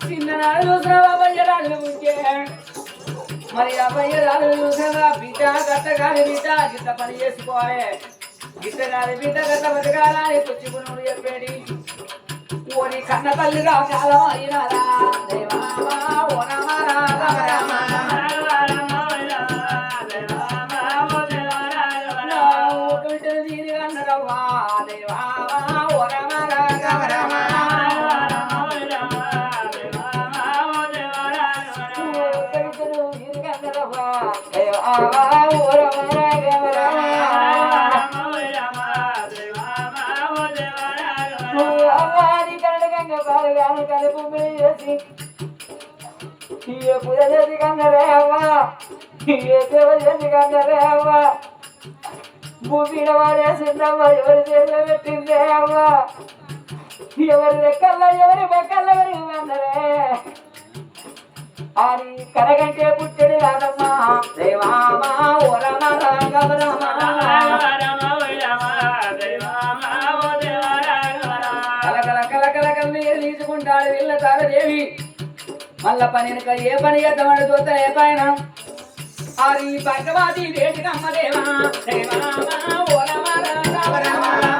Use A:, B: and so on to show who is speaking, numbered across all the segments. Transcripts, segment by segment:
A: చిన్ననాడు చూసావా అబ్బాయి ముంకే మరి అబ్బాయి రాజు చూసావా బిడ్డ గట్టగాలి బిడ్డ గిట్ట పని చేసుకోవాలి గిట్టగాలి బిడ్డ గట్ట బతకాలని పుచ్చుకున్నాడు చెప్పేది ఓని కన్న తల్లిగా కాలం అయినారా దేవా ఓనమారా భూమిలో వాడేసిందమ్మా ఎవరి చేతిలో పెట్టిందే అమ్మా ఎవరి రెక్కల్లో ఎవరి బెక్కల్లో అందరే అని కరగంటే పుట్టడి రాదమ్మా దేవామా ఓరమా రాఘవరమా కలకల కలకల కన్నీరు తీసుకుంటాడు వీళ్ళ తారదేవి మళ్ళా పని ఏ పని చేద్దామని చూస్తా ఏ పైన అది భగవతి వేడికమ్మ దేవా దేవామా ఓరమా రాఘవరమా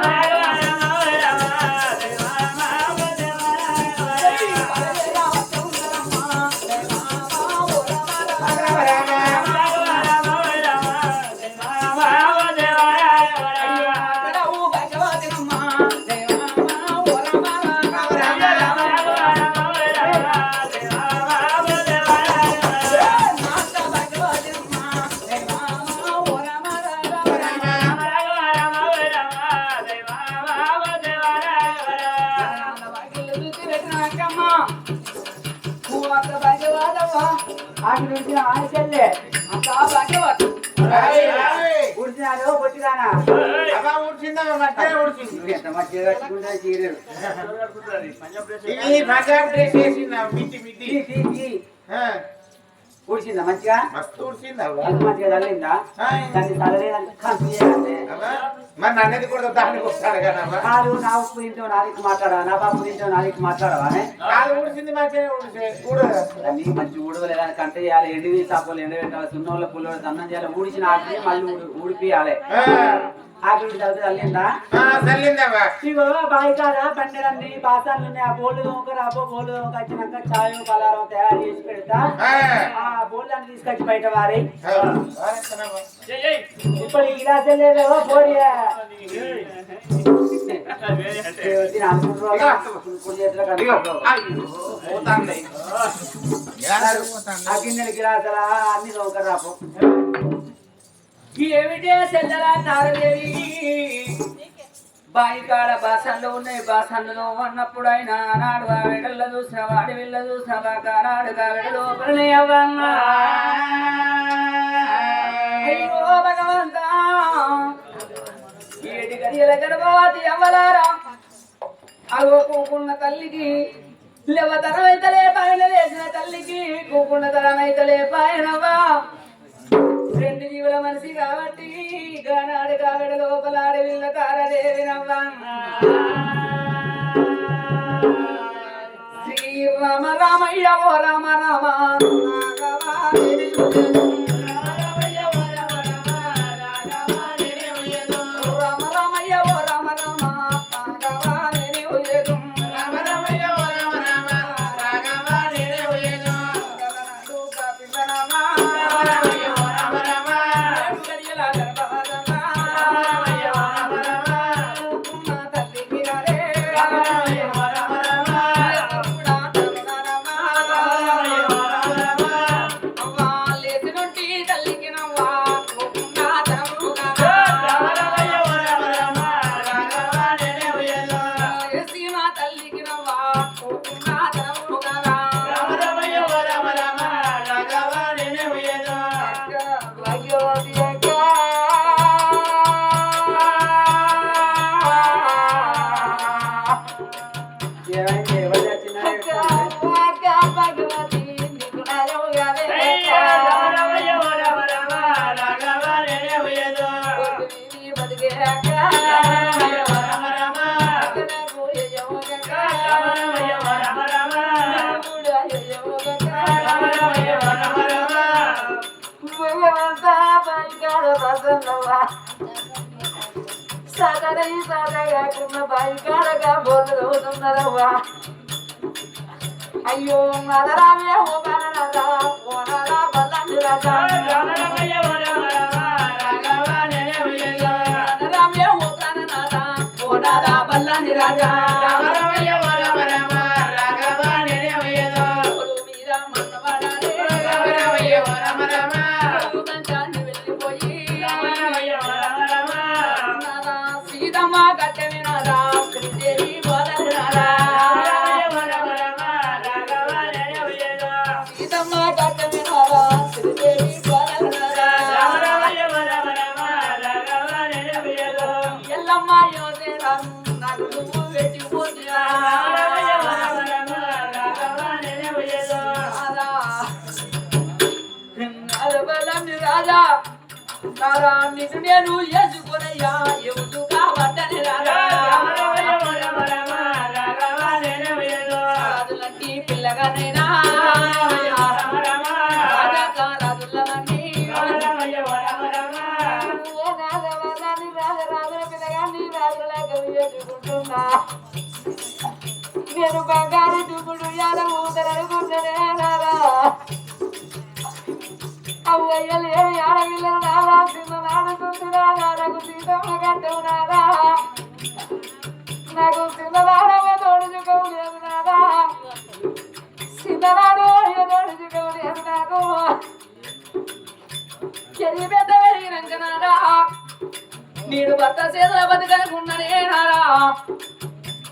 A: ఊడ్చిందా మంచిగా మంచిగా తల్లిందా
B: మరి నన్నది కూడా దానికి వస్తాడు కదా
A: కాదు నా ఉప్పు తింటావు నాలుగు మాట్లాడవా నా బాబు తింటావు నాలుగు మాట్లాడవా
B: ఊడిచింది మంచిగా
A: నీకు మంచి ఊడవలేదని కంట చేయాలి ఎండివి తప్పలు ఎండ పెట్టాలి సున్నోళ్ళ పుల్ల అన్నం చేయాలి ఊడిచిన ఆకి మళ్ళీ ఊడిపియాలి ఆకి తల్లిందా ఇగో బాయికాడ బండలన్నీ బాసాలు ఉన్నాయి ఆ బోళ్ళు దోమకరా బోళ్ళు దోమక వచ్చినాక చాయ్ పలారం తయారు చేసి పెడతా ఆ బోళ్ళని తీసుకొచ్చి బయట వారి ఇప్పుడు ఈ గ్లాస్ లేదేవో పోరియా గిన్నెల గిలాసలా అన్ని దోమకరాపో ఏమిటే సెల్లలా తారదేవి బాయికాడ బాసన్లు ఉన్నాయి బాసన్లలో ఉన్నప్పుడు ఆయన ఆనాడు ఆ వెడల్ల చూసినావా ఆడి వెళ్ళ చూసినావా కానాడుగా వెడలో ప్రణయవ్వమ్మా అయ్యో భగవంతా ఏటి గడియల గర్భవతి అవ్వలారా అగో కూకున్న తల్లికి లేవతరమైతలే పైన వేసిన తల్లికి కూకున్న తరమైతలే పైనవా రెండు జీవుల మనిషి కాబట్టి గానాడు కాగడ లోపలాడి వీళ్ళ తారదేవినవ్వా శ్రీ రామ రామయ్య ఓ రామ రామ
C: Rama
A: సాగరై సాగగాకున్న బాయికాడగా బోధవుతున్నదవ్వా అయ్యో మదరామే ఓ కననదా ఓనరా బల్లంది రాజా మదరామే ఓ కననదా ఓనరా బల్లంది రాజా రాజా నారా నిన్ను నేను చేసుకునయ్యా ఎవరు కావద్దని రాజులకి పిల్లగానైనా రాజులన్నీ రాజుల పిల్లగాన్ని రాజులకు చేసుకుంటున్నా నేను బంగారు దుబ్బుడు ఎలా ఊదరనుకుంటున్నా అవ్వయ్యలు ఏమి ఆడపిల్లలు నారా చిన్ననాడుకుంటున్నా నాకు సీతమ్మ గడ్డం నారా నాకు చిన్ననాడవ తోడుచుకం లేదు నారా చిన్ననాడు తోడుచుకం లేదు నాకు చెల్లి పెద్ద పెరిగినాక నారా నేను భర్త చేతుల బతుకనుకున్నానే నారా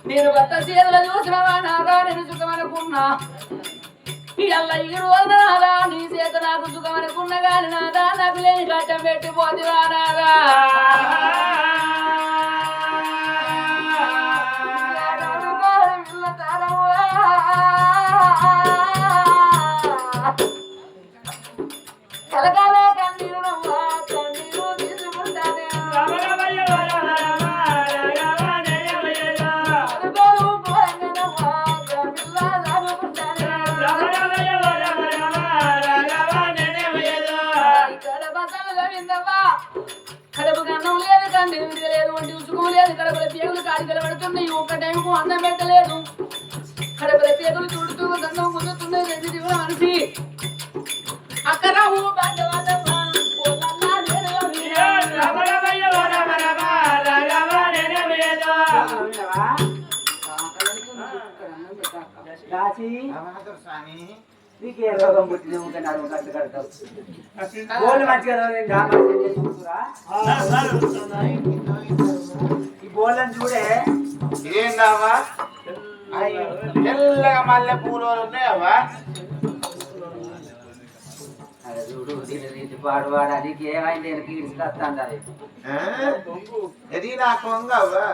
A: నేను భర్త చేతుల చూసినవా నారా నేను సుఖమనుకున్నా ఇలా ఈ రోజు నాదా నీ చేత నాకు సుఖం అనుకున్న గాని నాదా నాకు లేని కట్టం పెట్టిపోతున్నా నాదా కలకాల కన్నీరు కన్నీరు తీసుకుంటానే కడుపు కన్నం లేదు కండి లేదు వంటి ఉసుకం లేదు కడుపుల పేగులు కాడికలు పడుతున్నాయి ఒక్క టైంకు అన్నం పెట్టలేదు కడుపుల పేగులు చుడుతూ గంధం కుదురుతున్నాయి రెండు దిగుల మనిషి అక్కడ నీకే రోగం పుట్టిన నడుము కట్టు కడతావు గోళ్ళు మంచిగా ఈ గోళ్ళని చూడే
B: ఏందావా తెల్లగా మల్లె పూలు ఉన్నాయవ్వా
A: అదే చూడు దీని పాడువాడా నీకు ఏమైంది నేను కీడ్చుకొస్తాను అది
B: ఇది నా కొంగ అవ్వా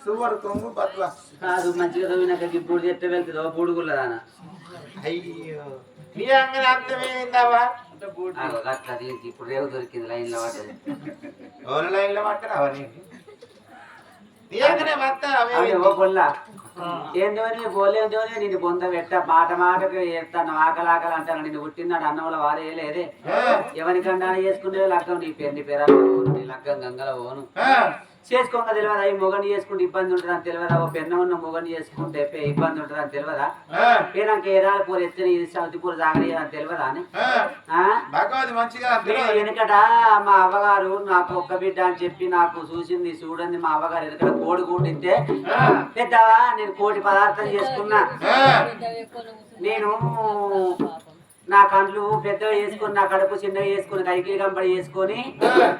B: సువర్ కొంగు పట్ల
A: కాదు మంచిగా చదివినాక ఇప్పుడు చెప్తే వెళ్తుందో బూడుగుల్లదానా
B: అయ్యో నీ అంగని అర్థమేందావా
A: అట్లా దీనికి ఇప్పుడు రేవు దొరికింది లైన్ లో పడ్డది
B: ఎవరి లైన్ లో పట్టరావా నీకు నీ అంగనే
A: పొల్లా ఏందేమని పోలేదేమని నిన్ను పొంద పెట్ట మాట మాటకు వేస్తాను ఆకలి ఆకలి అంటాను నిన్ను పుట్టినాడు అన్నంలో వారేయలేదే ఎవరికన్నా చేసుకునే లగ్గం నీ పేరు నీ లగ్గం గంగల పోను చేసుకోక తెలియదా ఈ మొగని చేసుకుంటే ఇబ్బంది ఉంటుంది అని తెలియదా ఓ పెన్న ఉన్న మొగని చేసుకుంటే ఇబ్బంది ఉంటుంది అని తెలియదా పేరంక ఏరాలు పూలు ఎత్తిన ఇది సౌతి పూలు తాగలేదు అని తెలియదా అని వెనకట మా అవ్వగారు నాకు ఒక్క బిడ్డ అని చెప్పి నాకు చూసింది చూడండి మా అవ్వగారు వెనకట కోడి కూడితే పెద్దవా నేను కోటి పదార్థం చేసుకున్నా నేను నా కండ్లు పెద్దగా వేసుకొని నా కడుపు చిన్నగా వేసుకొని కైకిలి కంపడి వేసుకొని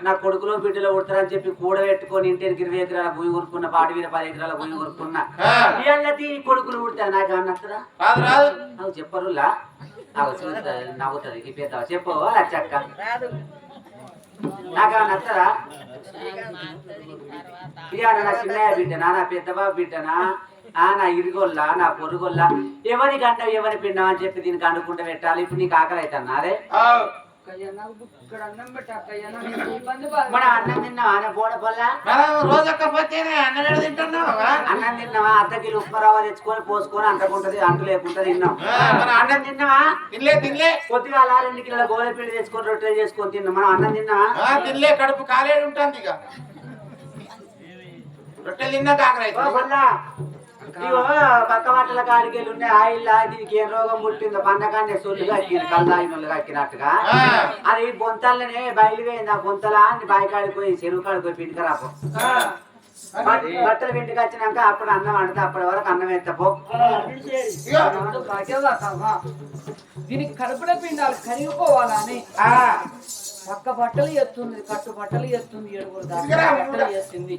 A: నా కొడుకులో బిడ్డలో ఉడతారని చెప్పి కూడబెట్టుకొని ఇంటికి 20 ఎకరాల భూమి కొనుక్కున్న పాటి మీద 10 ఎకరాల భూమి కొనుక్కున్నా ఇళ్ళకి కొడుకులు ఉడతారు నాకు అన్నట్టురా నాకు చెప్పరులా నవ్వుతుంది ఈ పెద్ద చెప్పు లచ్చక్క నాకు నచ్చరా ఇక నా చిన్నయ్య బిడ్డనా నా పెద్దబాబు బిడ్డనా నా ఇరుగొల్లా నా పొరుగొల్లా ఎవరి గంట ఎవరి పిండం అని చెప్పి దీనికి అనుకుంటూ పెట్టాలి ఇప్పుడు నీకు ఆకలి అవుతాను అదే మన అన్నం తిన్నావా బోడ పొల్లా అన్నం తిన్నావా అర్ధకిలో ఉప్మరవ్వ తెచ్చుకొని పోసుకొని అంటకుంటది అంటు లేకుండా తిన్నాం అన్నం తిన్నావా
B: తినలే
A: కొద్దిగా 2 కిలోల గోధుమపిండి తెచ్చుకొని రొట్టెలు చేసుకొని తిన్నాం మనం అన్నం తిన్నావా
B: తినలే కడుపు కాలేడు ఉంటుంది ఇక రొట్టెలు తిన్నా కాకర
A: ఓ మళ్ళా ఇగో పక్క బట్టల కాడికి వెళ్ళి ఉన్నాయి ఆయిల్ దీనికి ఏం రోగం పుట్టిందో పండగానే సొల్లు కట్టింది కళ్ళాయినోళ్ళు కట్టినట్టుగా అది బొంతలనే బయలుపోయింది ఆ బొంతలా అని బాయికాడికి పోయి చెరువు కాడికి పోయి పిండికి రాపో బట్టలు పిండికి వచ్చినాక అప్పుడు అన్నం వండితే అప్పటి వరకు అన్నం ఎత్తపో
C: దీనికి కడుపున పిండాలి కరిగిపోవాలా అని పక్క బట్టలు ఎత్తుంది కట్టు బట్టలు ఎత్తుంది 7 దాకా బట్టలు చేస్తుంది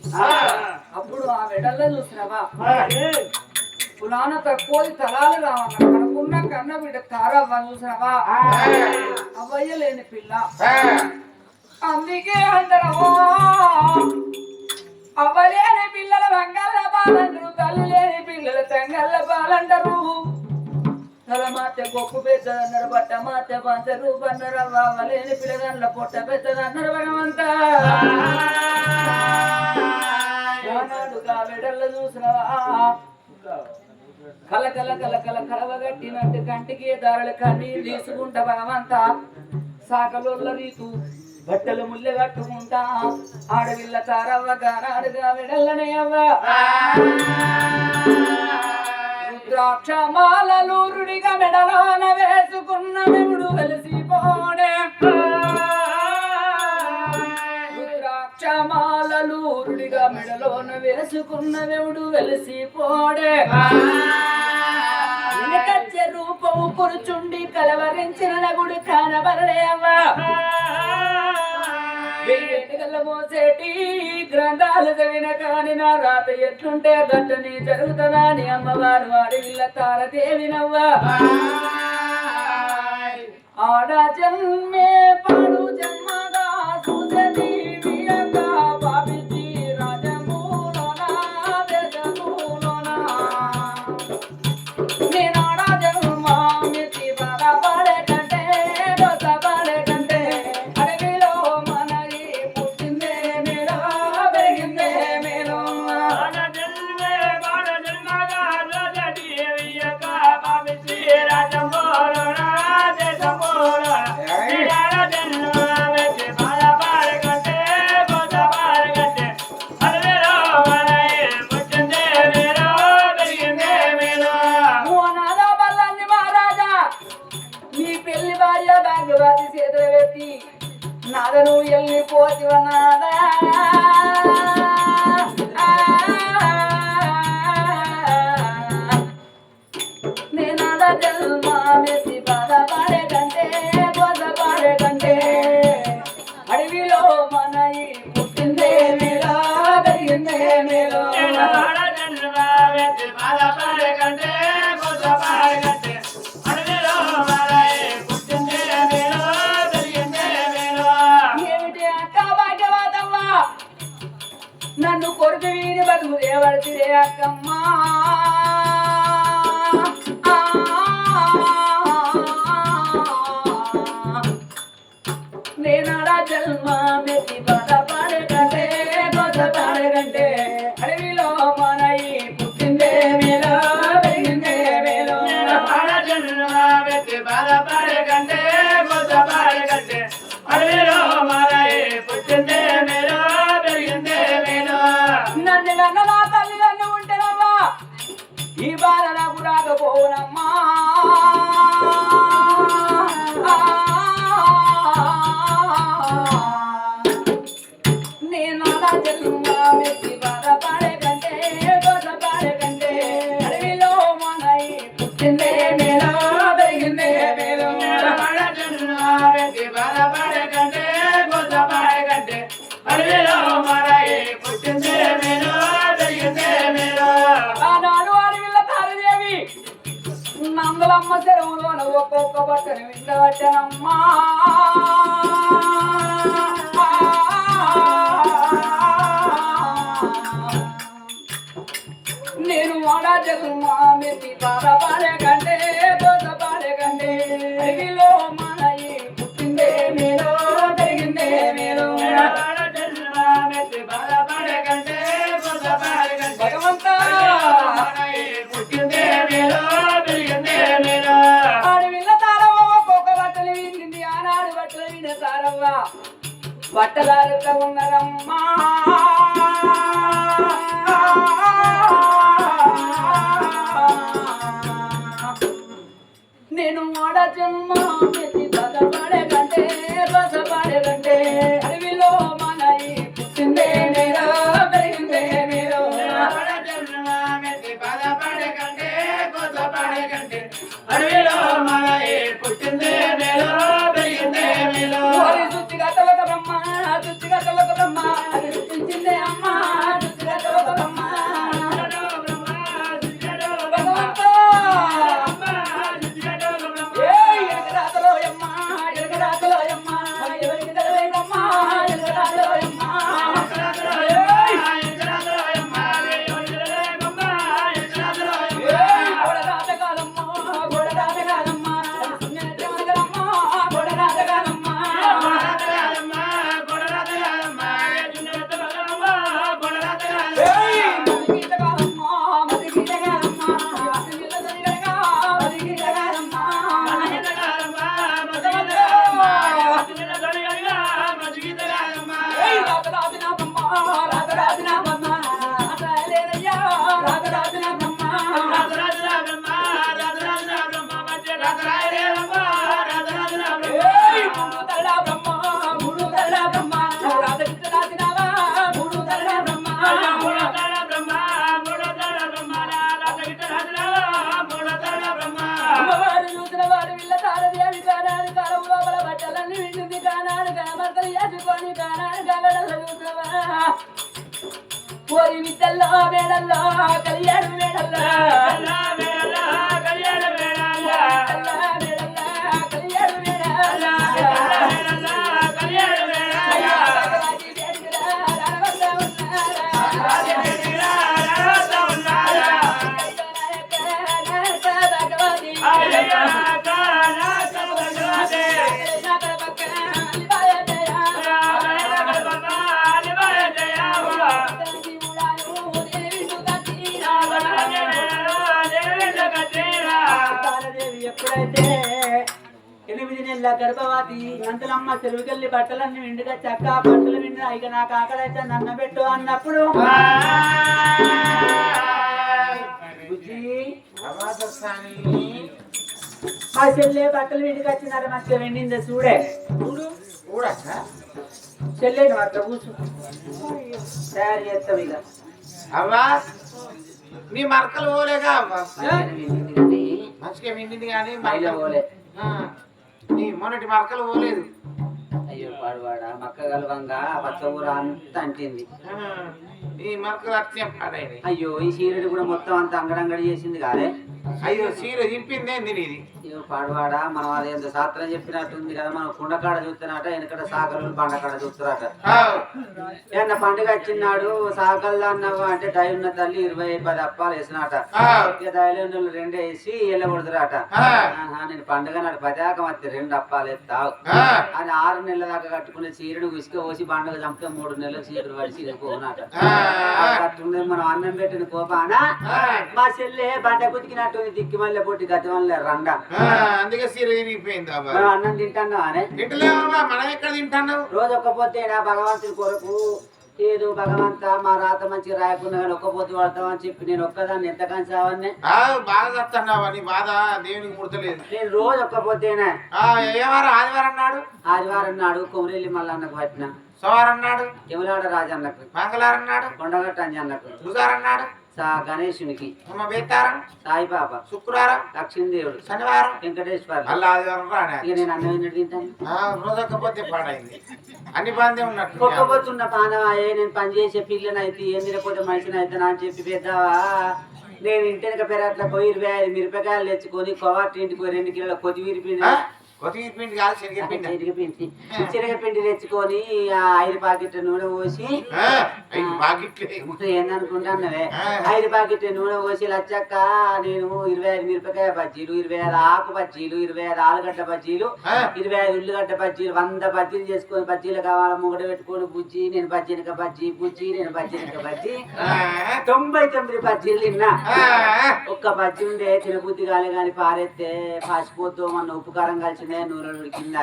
C: అప్పుడు ఆ వెడల్లో చూసినవా పులాన తక్కువ తలాలు రావన్న కనుకున్న కన్న బిడ్డ తారవ్వ చూసినవా అవ్వయ్య లేని పిల్ల అందుకే అందరమో అవ్వలేని పిల్లల వంగల్ల పాలంటారు తల్లి లేని పిల్లల తెంగల్ల పాలంటారు తలమాత గొప్పు పెద్దదన్నారు బట్ట మాత పంచ రూపన్నారు అవ్వలేని పిల్లగండ్ల పొట్ట పెద్దదన్నారు భగవంత వెడల్లో చూసినవా కల కల కల కల కలవగట్టినట్టు కంటికి దారులు కన్నీరు తీసుకుంటా భగవంత సాకలోళ్ళ రీతు బట్టలు ముళ్ళ కట్టుకుంటా ఆడవిల్ల తారవ్వ గానాడుగా వెడల్లనే అవ్వ రుద్రాక్షమాలలు రుడిగా మెడలోన వేసుకున్న మెముడు వెలిసిపోడే రుద్రాక్షమాలలు రుడిగా మెడలోన వేసుకున్న మెముడు వెలిసిపోడే వెనకచ్చే రూపము కూర్చుండి కలవరించిన నగుడు కానబరలే అవ్వ మోసేటి గ్రంథాలు చదివిన కాని నా రాత ఎట్లుంటే గట్టని జరుగుతుందా అని అమ్మవారు అడవిల్ల తారదేవినవ్వ ఆడ జన్మే పాడు జన్మగా సుజని పాపిచి రాజమూలోనా దేశమూలోనా నేనాడ జన్మ మితి బాధపడే కంటే దోసపడే కంటే అడవిలో నాదను వెళ్ళిపోతివనాదా నేనాద జన్మ మెసి బాధపడే కంటే బోధపడే కంటే అడవిలో మన ఈ పుట్టిందే మేలో పెరిగిందే మేలో బాధపడే కంటే బోధపడే కంటే అడవిలో మన ఈ పుట్టిందే మేలో నన్ను కొడుకు వీడి బతుకు దేవడితే అక్కమ్మా నేనాడా జన్మ మెతి బాధపడే కంటే బాధపడే కంటే అడవిలో మన ఈ పుట్టిందే మేలో పెరిగిందే మేలో జన్మ మెతి బాధపడే కంటే బాధపడే కంటే అడవిలో మన ఈ పుట్టిందే మేలో నన్ను నన్న నా తల్లి నన్ను ఉంటేనమ్మా ఈ బాధ నాకు రాకపోనమ్మా నేను అలా జన్మ మెచ్చి బాధపడే కంటే బాధపడే కంటే అడవిలో మన పుట్టిందే మేలో పెరిగిందే మేలో జన్మ మెచ్చి బాధపడే కంటే బాధపడే కంటే అడవిలో మన పుట్టిందే మేలో పెరిగిందే మేలో ఆనాడు అడవిలో తారదేవి నందులమ్మ చెరువులోన ఒక్కొక్క బట్టను విండబట్టనమ్మా నేను వాడ జన్మ మెతి బాధపడే కంటే బోధపడే కంటే అడవిలో మన పుట్టిందే మేలో పెరిగిందే మేలో పుట్టిందే మేలో పెరిగిందే మేలో అడవిల్ల తారవ్వ ఒక్కొక్క బట్టలు విండింది ఆనాడు బట్టలు వినే తారవ్వ బట్టలారుతా ఉన్నరమ్మా నేను ఓడచమ్మ మెచ్చి పదపడే కంటే బసపడే కంటే అడవిలో మనయి పుట్టిందే నేరో పెరిగిందే నేరో
B: అడవిలో మనయే పుట్టిందే మేలో పెరిగిందే మేలో
C: చుచ్చిగా తలక బ్రహ్మ చుచ్చిగా తలక బ్రహ్మ అది చుచ్చిందే అమ్మ చుచ్చిగా తలక బ్రహ్మ భగవంతా ఎవరికి తెలియదమ్మా ఎరగరాతలోయమ్మా పోరి విద్దల్లో వేడల్లో కళ్యాణ వేడల్లో కళ్యాణ వేడల్లో ఎప్పుడైతే 8 నెలల గర్భవతి నందులమ్మ చెరువుకెళ్ళి బట్టలన్నీ విండుగా చక్క బట్టలు విండి ఇక నాకు ఆకలైతే నన్న పెట్టు అన్నప్పుడు మా చెల్లె బట్టలు విండికి వచ్చినారు మంచిగా వెండింది చూడే చెల్లెని మాత్రం కూర్చో తయారు చేస్తాం ఇక
B: అవ్వా నీ మరకలు పోలేగా అవ్వా మంచిగా విండింది కానీ
A: పోలే
B: నీ మొన్నటి మరకలు పోలేదు
A: అయ్యో పాడువాడా మక్క గలవంగా పచ్చ ఊర అంతా అంటింది
B: ఈ మరకలు అట్లే పాడైనాయి
A: అయ్యో ఈ చీరడు కూడా మొత్తం అంతా అంగడంగడి చేసింది కాదే
B: అయ్యో చీర చింపిందే ఇది
A: అయ్యో పాడువాడా మనం అదేంత శాస్త్రం చెప్పినట్టుంది కదా మనం కుండకాడ చూస్తున్నట వెనకట సాకలు బండకాడ చూస్తున్నారట ఏమన్నా పండుగ వచ్చినాడు సాకలు అన్నావు అంటే డై ఉన్న తల్లి 20-10 అప్పాలు వేసినట ఇక దయలో 2 వేసి ఎల్ల కొడుతురాట నేను పండుగ నాడు పదాకం వస్తే 2 అప్పాలు ఎత్తావు అని 6 నెలల దాకా కట్టుకునే చీరను ఉసుక పోసి పండుగ చంపితే 3 నెలలు చీరలు పడిచి పోనాట కట్టుకునేది మనం అన్నం పెట్టిన కోపాన మా చెల్లె బండ కుతికినట్టు దిక్కి మళ్ళీ పొట్టి గతి మళ్ళీ రండ
B: అందుకే చీర తినిగిపోయింది
A: అన్నం తింటాను అనే
B: మనం ఎక్కడ తింటున్నావు
A: రోజు ఒక్కపోతే భగవంతుడి కొరకు ఏదో భగవంత మా రాత మంచిగా రాయకుండా కానీ ఒక్కపోతే పడతామని చెప్పి నేను ఒక్కదాన్ని ఎంతకాని చావన్నే
B: బాధ చెప్తున్నావా నీ బాధ దేవునికి ముడతలేదు
A: నేను రోజు ఒక్కపోతేనే
B: ఆదివారం నాడు
A: ఆదివారం నాడు కొమరెల్లి మల్లన్నకు పట్టిన
B: సోమవారం నాడు
A: యములాడ రాజన్నకు
B: మంగళవారం నాడు
A: కొండగట్ట అంజన్నకు
B: బుధవారం నాడు
A: గణేశునికి
B: బేతారం
A: సాయిబాబా
B: శుక్రవారం
A: లక్ష్మీదేవుడు
B: శనివారం
A: వెంకటేశ్వర
B: మళ్ళీ ఆదివారం రాడా
A: ఇక నేను అన్నం ఏంటంటే తింటాను
B: రోజొక్కపోతే పాడైంది అన్ని బాధే ఉన్నట్టు
A: ఒక్కపోతున్న పానవాయే నేను పని చేసే పిల్లనైతే ఏం తినకపోతే మనిషిని అయితే అని చెప్పి పెద్దవా నేను ఇంటికి పెరట్ల పోయి 25 మిరపకాయలు తెచ్చుకొని కోవాటి ఇంటికి 2 కిలోల కొత్తిమీర పిండి
B: కొత్తిమీర కాదు శనగపిండి
A: శనగపిండి తెచ్చుకొని 5 ప్యాకెట్ల నూనె పోసి ఏందనుకుంటాన్నవే 5 ప్యాకెట్ల నూనె పోసి లచ్చక్క నేను 25 మిరపకాయ బజ్జీలు 25 ఆకు బజ్జీలు 25 ఆలుగడ్డ బజ్జీలు 25 ఉల్లిగడ్డ బజ్జీలు 100 బజ్జీలు చేసుకొని బజ్జీలు కావాలి ముంగడ పెట్టుకొని బుజ్జి నేను బజ్జీనిక బజ్జీ బుజ్జి నేను బజ్జీనిక బజ్జీ 99 బజ్జీలు తిన్నా ఒక్క బజ్జీ ఉండే తినబుద్ధి కాలే కానీ పారెత్తే పాసిపోతాం అన్న ఉప్పు కారం కలిసి ఉడికిందే నూనె ఉడికిందా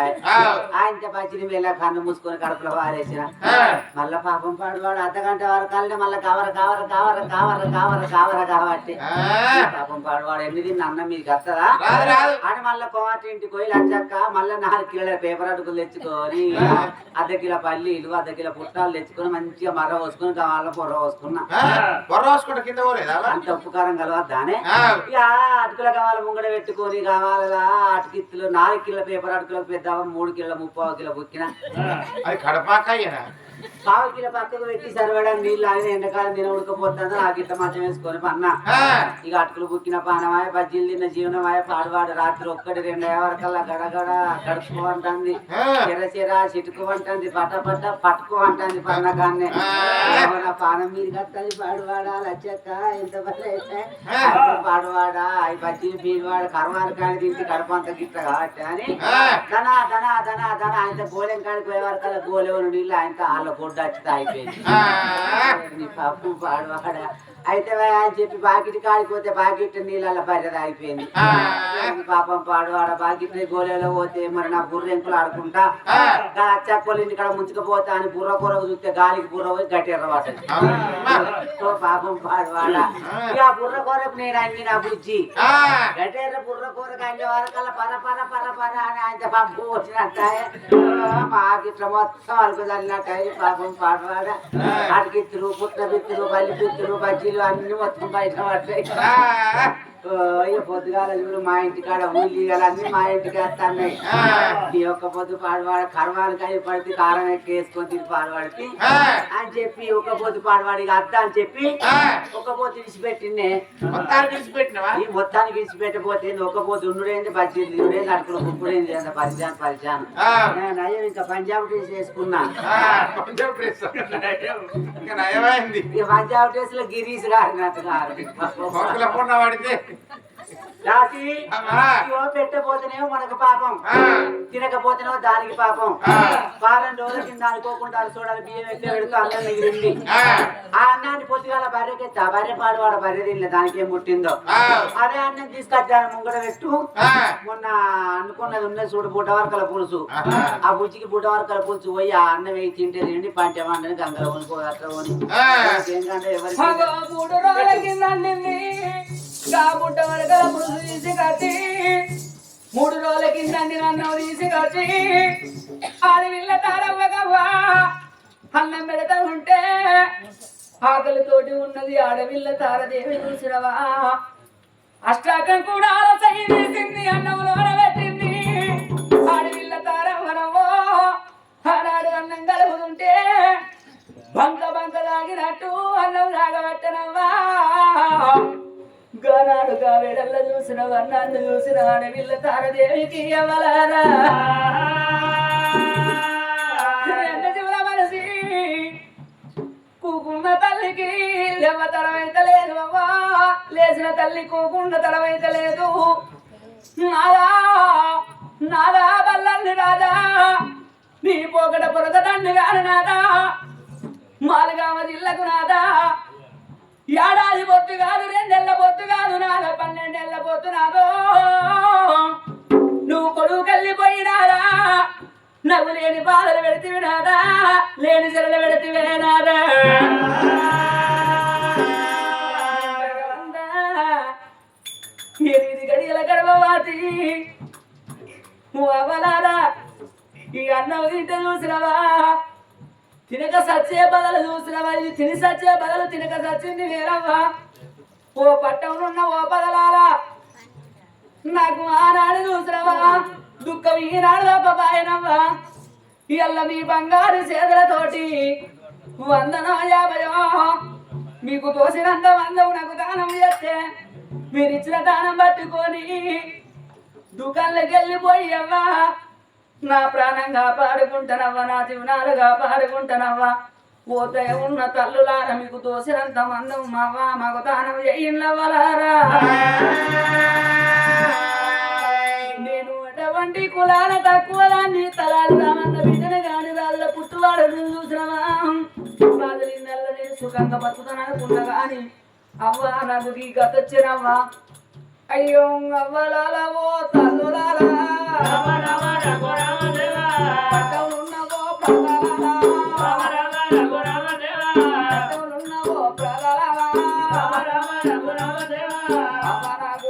A: ఆయన పచ్చిని వెళ్ళ కన్ను మూసుకొని కడుపులో వారేసిన మళ్ళా పాపం పాడువాడు అర్ధగంట వరకు మళ్ళీ కావర కాబట్టి పాపం పాడువాడు ఎన్ని తిన్న అన్నం మీకు వస్తుందా అని మళ్ళీ కోమాటి ఇంటికి పోయి లచ్చక్క మళ్ళీ 4 కిలోల పేపర్ అటుకులు తెచ్చుకొని అర్ధ కిలో పల్లీలు అర్ధ కిలో పుట్టాలు తెచ్చుకొని మంచిగా మర్ర పోసుకొని కావాల పొర్ర పోసుకున్నా అంత ఉప్పు కారం కలవద్దానే ఇక అటుకుల కావాల ముంగడ పెట్టుకొని కావాలా అటుకిత్తులు 4 కిలో పేపర్ అటుకులకు పెద్ద 3 కిలో 30 కిలో బుక్కిన పావు కిలో పక్కకు పెట్టి సరిపడానికి నీళ్ళు ఆగిన ఎండకాలం తిన ఉడకపోతుందో ఆ గిట్ట మంచం వేసుకొని పన్నా ఇక అటుకులు బుక్కిన పానమాయ బజ్జీలు తిన్న జీవనమాయ పాడువాడు రాత్రి 1-2 వరకల్లా గడగడ గడుపుకోమంటుంది చెర చిటుకోమంటుంది పట్ట పట్టుకోమంటుంది పన్నకాన్నే నా పానం మీద కట్టాలి పాడువాడా లచ్చక్క ఎంత పని అయితే పాడువాడా అవి బజ్జీలు పీడువాడు కర్మాలు కానీ తింటే కడపంత గిట్ట కాబట్టి అని ధన ఆయన గోలెం కాడికి పోయే వరకల్లా గోలెవరు నీళ్ళు ఆయన గొడ్డ వచ్చి తాగిపోయింది పప్పు పాడువాడ అయితే అని చెప్పి బాకెట్ కాడిపోతే బాకెట్ నీళ్ళ బర్రె తాగిపోయింది పాపం పాడువాడ బాకెట్ గోళలో పోతే మరి నా బుర్రెంకులు ఆడుకుంటా చక్కలు ఇంటి కాడ ముంచుకపోతా అని బుర్ర కూరకు చూస్తే గాలికి బుర్ర పోయి గట్టెర్ర పట్టదు పాపం పాడువాడ ఇక బుర్ర కూరకు నేను అన్ని నా బుజ్జి గట్టెర్ర బుర్ర కూరకు అన్ని వరకల్లా పర అని ఆయన పంపు వచ్చినట్ట మాకిట్ల మొత్తం అలుకు చల్లినట్టు పాపం పాడువాడ అటుకిత్తులు పుట్ల బిత్తులు బల్లి బిత్తులు బజ్జీలు అన్ని మొత్తం బయట పడ్డాయి పొద్దుగాల చూడు మా ఇంటికాడ ఊళ్ళీగలు అన్ని మా ఇంటికి వస్తున్నాయి ఈ ఒక్క పొద్దు పాడువాడు కర్మాలకాయ పడితే కారం వేసుకొని తిని పాడువాడికి అని చెప్పి ఒక పొద్దు పాడువాడికి అద్దా అని చెప్పి ఒక పొద్దు విడిచిపెట్టిండే మొత్తానికి విడిచిపెట్టబోతే ఒక పొద్దు ఉండుడేంది బజ్జీలు తిరుగుడేంది అడుకులు కుప్పుడేంది అంత పరిచాను నయం ఇంకా పంజాబ్ డ్రెస్ వేసుకున్నా పంజాబ్ డ్రెస్ లో గిరీష్ గారినట్టు రాసి పెట్టబోతేనేమో మనకు పాపం తినకపోతేనేమో దానికి పాపం వారం రోజుల కింద అనుకోకుండా చూడాలి బియ్యం ఎక్కడ పెడుతూ అన్నం మిగిలింది ఆ అన్నాన్ని పొద్దుగాల బర్రెకెత్తా బర్రె పాడువాడ బర్రె తినలే దానికి ఏం పుట్టిందో అదే అన్నం తీసుకొచ్చాను ముంగడ పెట్టు మొన్న అనుకున్నది ఉన్నది చూడు బుడ్డవరకల పులుసు ఆ బుజ్జికి బుడ్డవరకల పులుసు పోయి ఆ అన్నం వేసి తింటే తిండి పంచమంటని గంగలో కొనుక్కో అట్లా కొని ఏంటంటే
C: బుట్ట వరకల పులుసు తీసి కట్టి 3 రోజుల కింద అన్నం తీసి కట్టి ఆడవిల్ల తారవ్వగవ్వా అన్నం పెడతా ఉంటే ఆకలితోటి ఉన్నది ఆడవిల్ల తారదేవి చూసినవా అష్టాకం కూడా సహి తీసింది అన్నంలో పెట్టింది ఆడవిల్ల తారవ్వనవో ఆనాడు అన్నం కలుగుతుంటే బంక తాగినట్టు అన్నం తాగబెట్టనవ్వా గనాడుగా వెడల్ల చూసిన వర్ణాన్ని చూసిన ఆడవిల్ల తారదేవికి ఎవలారా జీవుల మనసి కూకున్న తల్లికి లేవ తరమైతే లేదు అవ్వా లేచిన తల్లి కూకున్న తరమైతే లేదు నాదా బల్లల్ని రాదా నీ పోకట పొరత దండు గాని నాదా మాలుగామ జిల్లకు నాదా ఏడాది పొత్తు కాదు 2 నెలల పొత్తు కాదు నాదా 12 నెలల పొత్తు నాదో నువ్వు కొడుకు వెళ్ళిపోయినారా నవ్వు లేని బాధలు పెడితే నాదా లేని చెరలు పెడితే నాదా 8 గడియల గర్భవాతి నువ్వు అవ్వలారా ఈ అన్నం తింటే చూసినవా తినక సచ్చే బదలు చూసినవా ఇది తిని సచ్చే బదలు తినక సచ్చింది వేరవ్వా ఓ పట్టణంలో ఓ బదలాలా నాకు ఆనాడు చూసినవా దుఃఖం ఈనాడు తప్పబాయనవ్వా ఇళ్ళ మీ బంగారు చేతులతోటి 150 మీకు తోసినంత వందవు నాకు దానం చేస్తే మీరు ఇచ్చిన దానం పట్టుకొని దుకాణంలోకి వెళ్ళిపోయి అవ్వా నా ప్రాణం కాపాడుకుంటానవ్వా నా జీవనాలు కాపాడుకుంటానవ్వా పోతే ఉన్న తల్లులారా మీకు తోసినంత మందం మావా మాకు దానం చేయినవ్వలారా నేను అటువంటి కులాల తక్కువ దాన్ని తలాలు రామన్న బిడ్డను గాని రాళ్ళ పుట్టువాడు చూసినవా బాధలు నెల నేను సుఖంగా బతుకుతాను అనుకున్నా గాని అవ్వా నాకు ఈ గతొచ్చినవ్వా అయ్యో అవ్వలాలవో తల్లులారా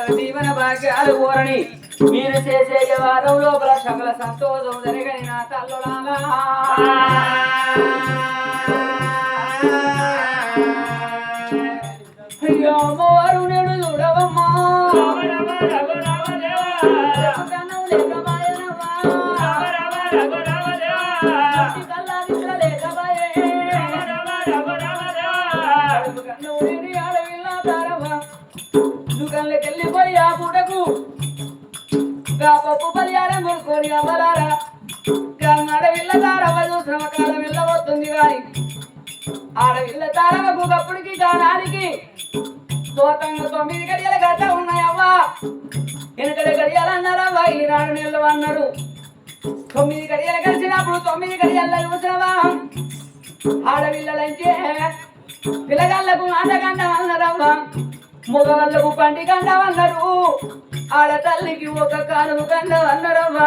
C: సకల దీవెన భాగ్యాలు కోరని మీరు చేసే వారం లోపల సకల సంతోషం జరగని నా తల్లులాగా అయ్యో అమ్మవారు నేను చూడవమ్మా దుకాణంలోకి వెళ్ళిపోయి ఆ పూటకు పప్పు పరిహారం కొనుక్కొని అమ్మలారా ఆడవిల్ల తారవ చూసిన కాలం వెళ్ళబోతుంది కానీ ఆడవిల్ల తారవకు అప్పటికి కాలానికి తోతంగా 9 గడియల గట్ట ఉన్నాయవ్వా వెనకడ గడియాలు అన్నారవ్వా ఈనాడు నెలలు అన్నారు 9 గడియలు కలిసినప్పుడు 9 గడియల్లో చూసినవా ఆడవిల్లలంటే పిల్లగాళ్ళకు ఆటగండం అన్నారవ్వా మగవాళ్ళకు పండి గండం అన్నారు ఆడ తల్లికి ఒక కానుపు గండం అన్నారవ్వా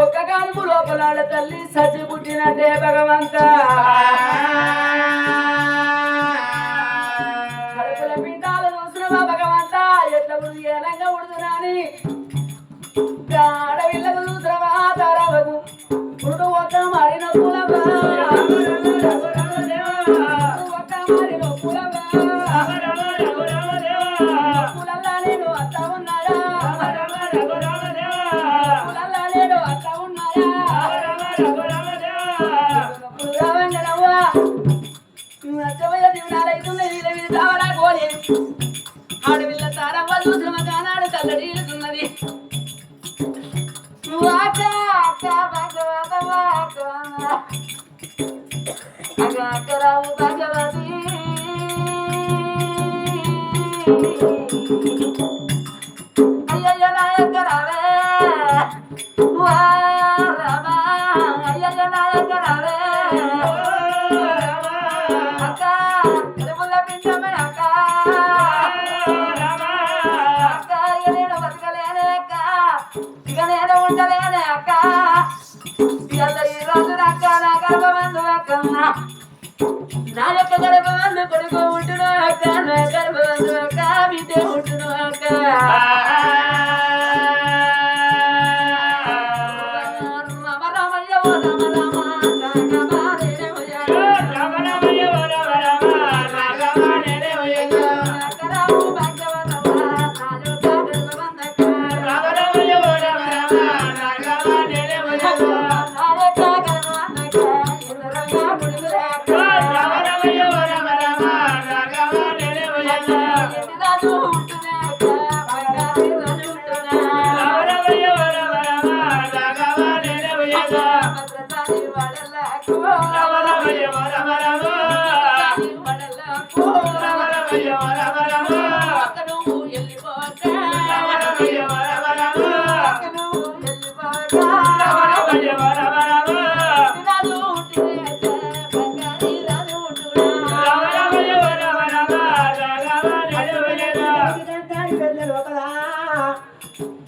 C: ఒక్క కానుపు లోపల ఆడ తల్లి సచ్చి పుట్టినట్టే భగవంత కడుపుల పిండాలు చూసినవా భగవంత ఎట్లా ఉంది ఏలంగా ఉడుతురాని ఆడవిళ్ళకు చూసినవా తారావకు పురుడు ఒక్క మారిన పూలవా ఒక్క మారిన పూలవా పూలల్లా నేను అత్త ఉన్నారా పూలల్లా నేను అత్త ఉన్నారా రావంగనవ్వా నచ్చబోయే దివనాలైతున్నది వీళ్ళ తావరా కోరి ఆడవిల్ల తారవ్వ చూసిన కానాడు తల్లడీలుతున్నది రావు భగవతి అయ్యయ్య నాయక రావే రామా అయ్యయ్య నాయక రావే అక్క తిరుమల పింఛమే అక్క అక్క ఇక నేను బతకలేనే అక్క ఇక నేను ఉండలేనే అక్క ఈ రోజు అక్క నా గర్భబంధు అక్క నా యొక్క గర్భబంధు కొడుకు ఉంటున్నా అక్క నా గర్భబంధు అక్క బిడ్డ ఉంటున్నా అక్క రామ రామయ్య ఓ రామ రామ రామ భాగ్యవరమ్మ రాజు గర్భబంధక్క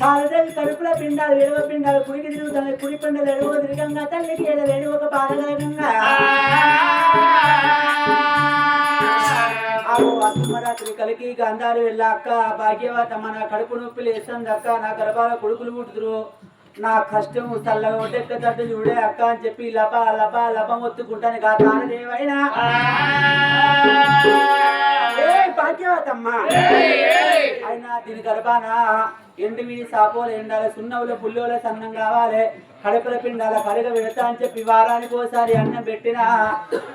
C: తాళదేవి కడుపుల పిండాలు ఎడవ పిండాలు కుడికి తిరుగుతాయి కుడి పిండాలు ఎడవ తిరగంగా తల్లికి ఎడలేడు ఒక పాదగలగంగా అమ్మరాత్రి కలికి గంధాలు వెళ్ళాక భాగ్యవత మన కడుపు నొప్పి లేస్తుంది అక్క నా గర్భాల కొడుకులు పుట్టుదురు నా కష్టం చల్లగా ఒట్టెక్క తట్టు చూడే అక్క అని చెప్పి లప లప లప మొత్తుకుంటాను తాళదేవైనా భాగ్యవతమ్మ అయినా దీని గర్భాన ఎండివి సాపోలు ఎండాలి సున్నవులు పుల్లోల సన్నం కావాలి కడుపుల పిండాల కరగ పెడతా అని చెప్పి వారానికి ఒకసారి అన్నం పెట్టినా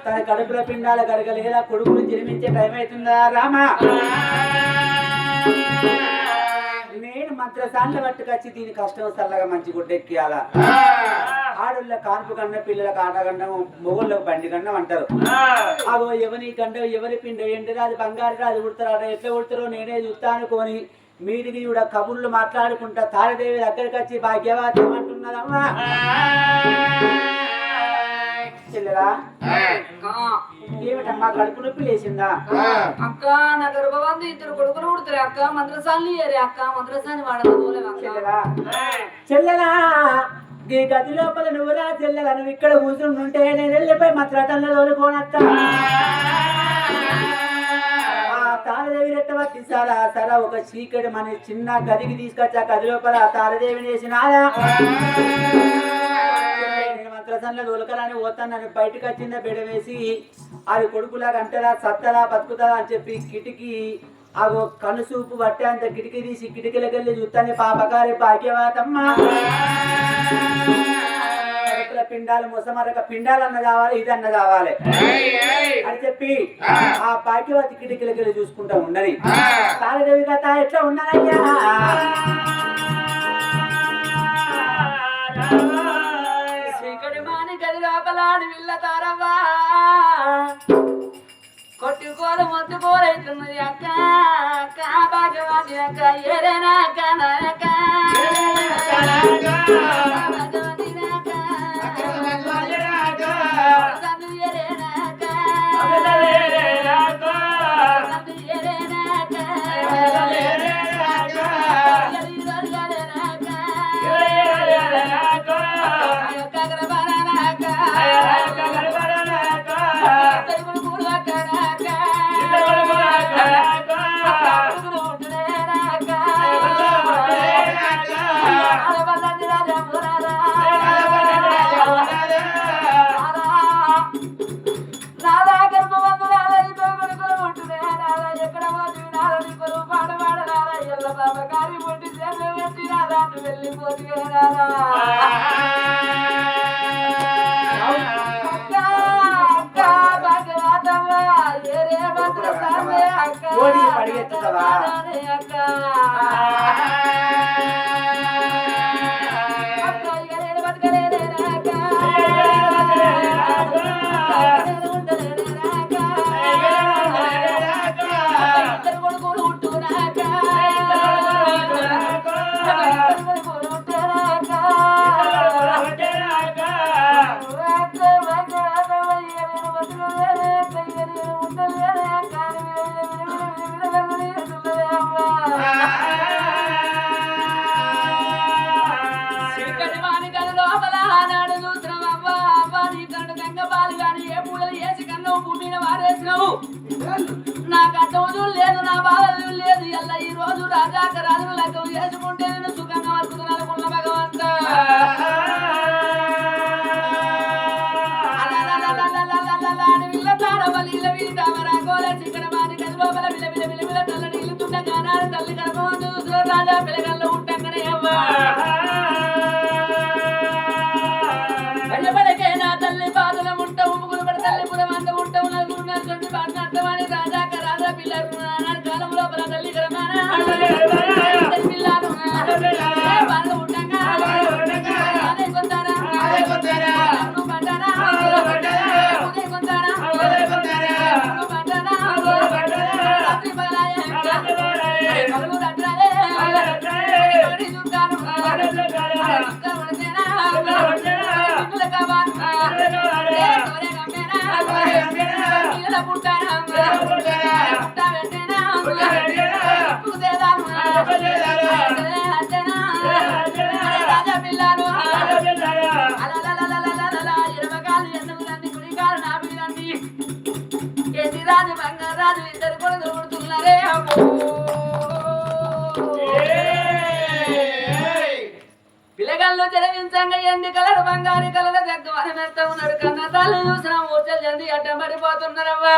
C: తన కడుపుల పిండాల కరగలేదా కొడుకులు జన్మించే టైం అవుతుందా రామా నేను మంత్రసాన్లు పట్టుకొచ్చి దీని కష్టం చల్లగా మంచి గుడ్డెక్కియాలా ఆడోళ్ళ కాన్పు కన్నా పిల్లలకు ఆట గండం మొగోళ్ళకు బండి గండం అంటారు అగో ఎవరి గండం ఎవరి పిండ ఎండి రాదు బంగారు రాదు ఉడతారాట ఎట్లా ఉడతారో నేనే చూస్తా అనుకోని మీదికి కూడా కబుర్లు మాట్లాడుకుంటా తారదేవి దగ్గరికి వచ్చి భాగ్యవతి ఏమంటున్నదమ్మా చెల్లెలా ఏమిటమ్మా కడుపు నొప్పి లేచిందా అక్క నా గర్భవంతు 2 కొడుకులు పుడతారు అక్క మంత్రసాన్ని అక్క మంత్రసాన్ని వాడదు
A: చెల్లెలా చెల్లెలా ఈ గది లోపల నువ్వురా చెల్లెలా నువ్వు ఇక్కడ కూర్చుంటుంటే నేను వెళ్ళిపోయి మంత్రతల్లో తోలుకోనత్తా తాళదేవి ఎట్టవట్టి సరా ఒక చీకటి మన చిన్న గదికి తీసుకొచ్చి ఆ గది లోపల తారదేవిని వేసినారా నేను మంత్రసంలో దొలకరాని పోతాను బయటకు వచ్చిందా బిడ వేసి అది కొడుకులాగా అంటారా సత్తరా బతుకుతారా అని చెప్పి కిటికీ ఆ కనుసూపు పట్టే అంత కిటికీ తీసి కిటికీలకి వెళ్ళి చూస్తాను పాపకారి భాగ్యవాతమ్మ పిండాలు మొసమరక పిండాలన్న కావాలి ఇదన్న కావాలి అని చెప్పి ఆ భాగ్యవతి కిటికీలకి వెళ్ళి చూసుకుంటా ఉండని తారదేవి కథ ఎట్లా ఉన్నానయ్యా
C: చీకటి మాని గది లోపలాడి విల్ల తారవ్వా కొట్టుకోలు మొత్తుకోలైతున్నది అక్క అక్క భాగ్యవాది అక్క ఏరేనా అక్క నాయక
A: పడిగెత్తుతావా
C: నాకు అర్థం లేదు నా బాధలు లేదు ఎల్ల ఈ రోజు రాజాక రాజులు లెక్కలు చేసుకుంటే నేను సుఖంగా వస్తున్నాను అనుకున్న భగవంత విల్ల తారబలి వీటామరాకోలే చిక్కడ మాని గది లోపల విల తల్ల నీళ్ళు తుండగా నాడు తల్లి కడప రాజా పిల్లగల్లో ఉంటంగానే అవ్వా వెళ్ళబడకే నా తల్లి బాధలు ఉంటావు ముగ్గురు పడి తల్లి పురం అంత ఉంటావు నలుగురు పాటలు అర్థమని రాజాక రాజా పిల్లలు నాడు కాలం లోపల తల్లి పిల్లలు బాధ ఉంటంగా అదే కొంతారా పడ్డారా ఉదయం కొంతారా పడ్డారా రాత్రి పగలాయే పగలు దట్రాలే చూస్తాను రాజా పిల్లలు ఇరవకాలు ఎన్నగులండి కుడికాలు నాపిలండి ఎన్ని రాజు బంగారాజు ఇద్దరు కూడా దొరుకుతున్నారే పిల్లగాళ్ళు జరగించంగా ఎండి కలరు బంగారు కలర్ దగ్గర అని మెత్త ఉన్నాడు కన్న తల్లి చూసిన ఊర్చలు జల్ది అడ్డం పడిపోతున్నారవ్వా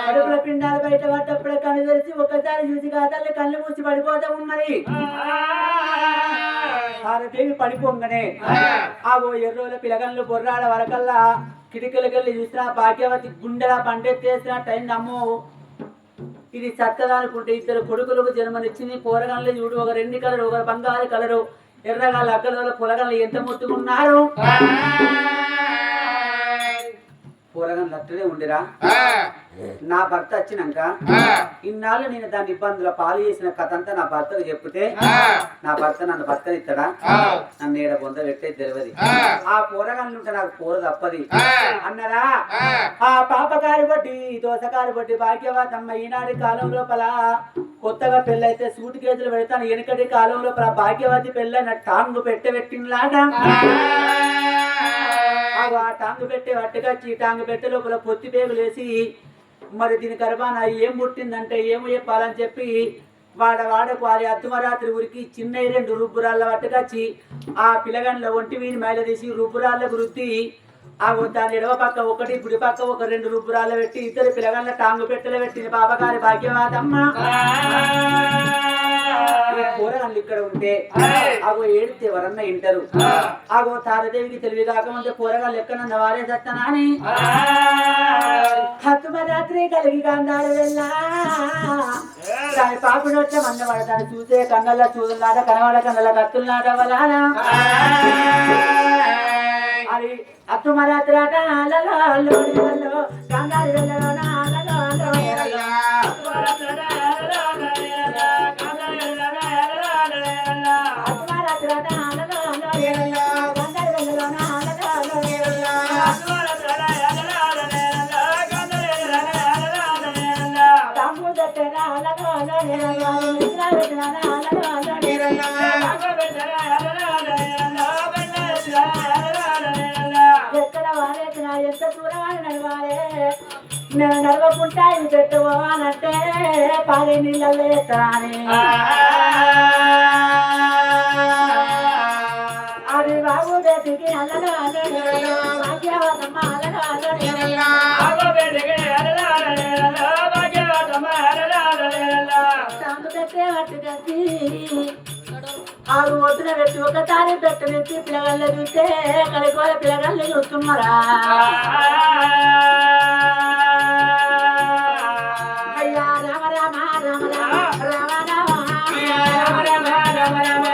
A: కడుపుల పిండాలు బయట పడ్డప్పుడే కన్ను తెరిచి ఒక్కసారి చూసి కాదల్ని కళ్ళు మూసి పడిపోతా ఉన్నది ఆరదేవి పడిపోగానే ఆగో ఎర్రోల పిలగన్లు బొర్రాడ వరకల్లా కిటికీలకెళ్ళి చూసిన భాగ్యవతి గుండెలా పండెత్తేసిన టైం అమ్మో ఇది చక్కదనుకుంటే ఇద్దరు కొడుకులకు జన్మనిచ్చింది పోరగాళ్ళు చూడు ఒక రెండు కలరు ఒక బంగారు కలరు ఎర్రగాళ్ళు అక్కల పొలగాళ్ళు ఎంత మొత్తుకున్నారు పోరగాళ్ళు అట్లనే ఉండిరా నా భర్త వచ్చినాక ఇన్నాళ్ళు నేను దాని ఇబ్బందుల పాలు చేసిన కథ అంతా నా భర్తకు చెప్తే నా భర్త నన్ను బతకనిస్తాడా నన్ను ఏడ బొంద పెట్టే తెలియదు ఆ పోరగాళ్ళు ఉంటే నాకు పోర తప్పది అన్నరా ఆ పాపకారి బట్టి దోసకారి బట్టి భాగ్యవాతమ్మ ఈనాటి కాలం లోపల కొత్తగా పెళ్ళైతే సూటి కేసులు పెడతాను వెనకటి కాలం లోపల భాగ్యవతి పెళ్ళైన టాంగు పెట్టినలాట ఆ టాంగు పెట్టే వట్టుకొచ్చి టాంగు పెట్టే లోపల పొత్తి పేగులేసి మరి దీని గర్భాన ఏం పుట్టిందంటే ఏమో చెప్పాలని చెప్పి వాడకు అది అర్ధమరాత్రి ఊరికి చిన్న 2 రుబ్బురాళ్ళ పట్టుకొచ్చి ఆ పిల్లగాండ్ల ఒంటి వీని మేల తీసి రుబ్బురాళ్ళకు రుద్ది ఆ దాని ఎడవ పక్క ఒకటి గుడి పక్క ఒక 2 రుబ్బురాళ్ళు పెట్టి ఇద్దరు పిల్లగాండ్ల టాంగు పెట్టెలు పెట్టింది పాపగారి భాగ్యవాదమ్మ. కూరగాళ్ళు ఇక్కడ ఉంటే అగో ఏడితే ఎవరన్నా ఇంటారు. అగో తారదేవికి తెలివి కాకముందే కూరగాళ్ళు ఎక్కడన్నా వారే చత్తనా అని హత్తుమరాత్రి కలిగి కందాడు వెళ్ళా దాని పాపిడి వచ్చే మంద పడతాడు చూసే కన్నల్ల చూదులాట కనవాడ కన్నల కత్తులాట వలానా అది అత్తుమరాత్రి ఆట కందాడు వెళ్ళలో ఎక్కడ వారేసిన ఎంత దూరమని నడవాలే నేను నడవకుంటా ఇది పెట్టుకోవాలంటే పాలే నీళ్ళల్లో ఎత్తాని అది బాబు బేటికి అల్లగా భాగ్యవతమ్మ ఆరు ఒడ్డున పెట్టి ఒకసారి పెట్టనెత్తి పిల్లగాళ్ళు చూస్తే కడికోల పిల్లగాళ్ళు చూస్తున్నారా అయ్యా రామ రామ రామ రామ రామ రామ రామ రామ రామ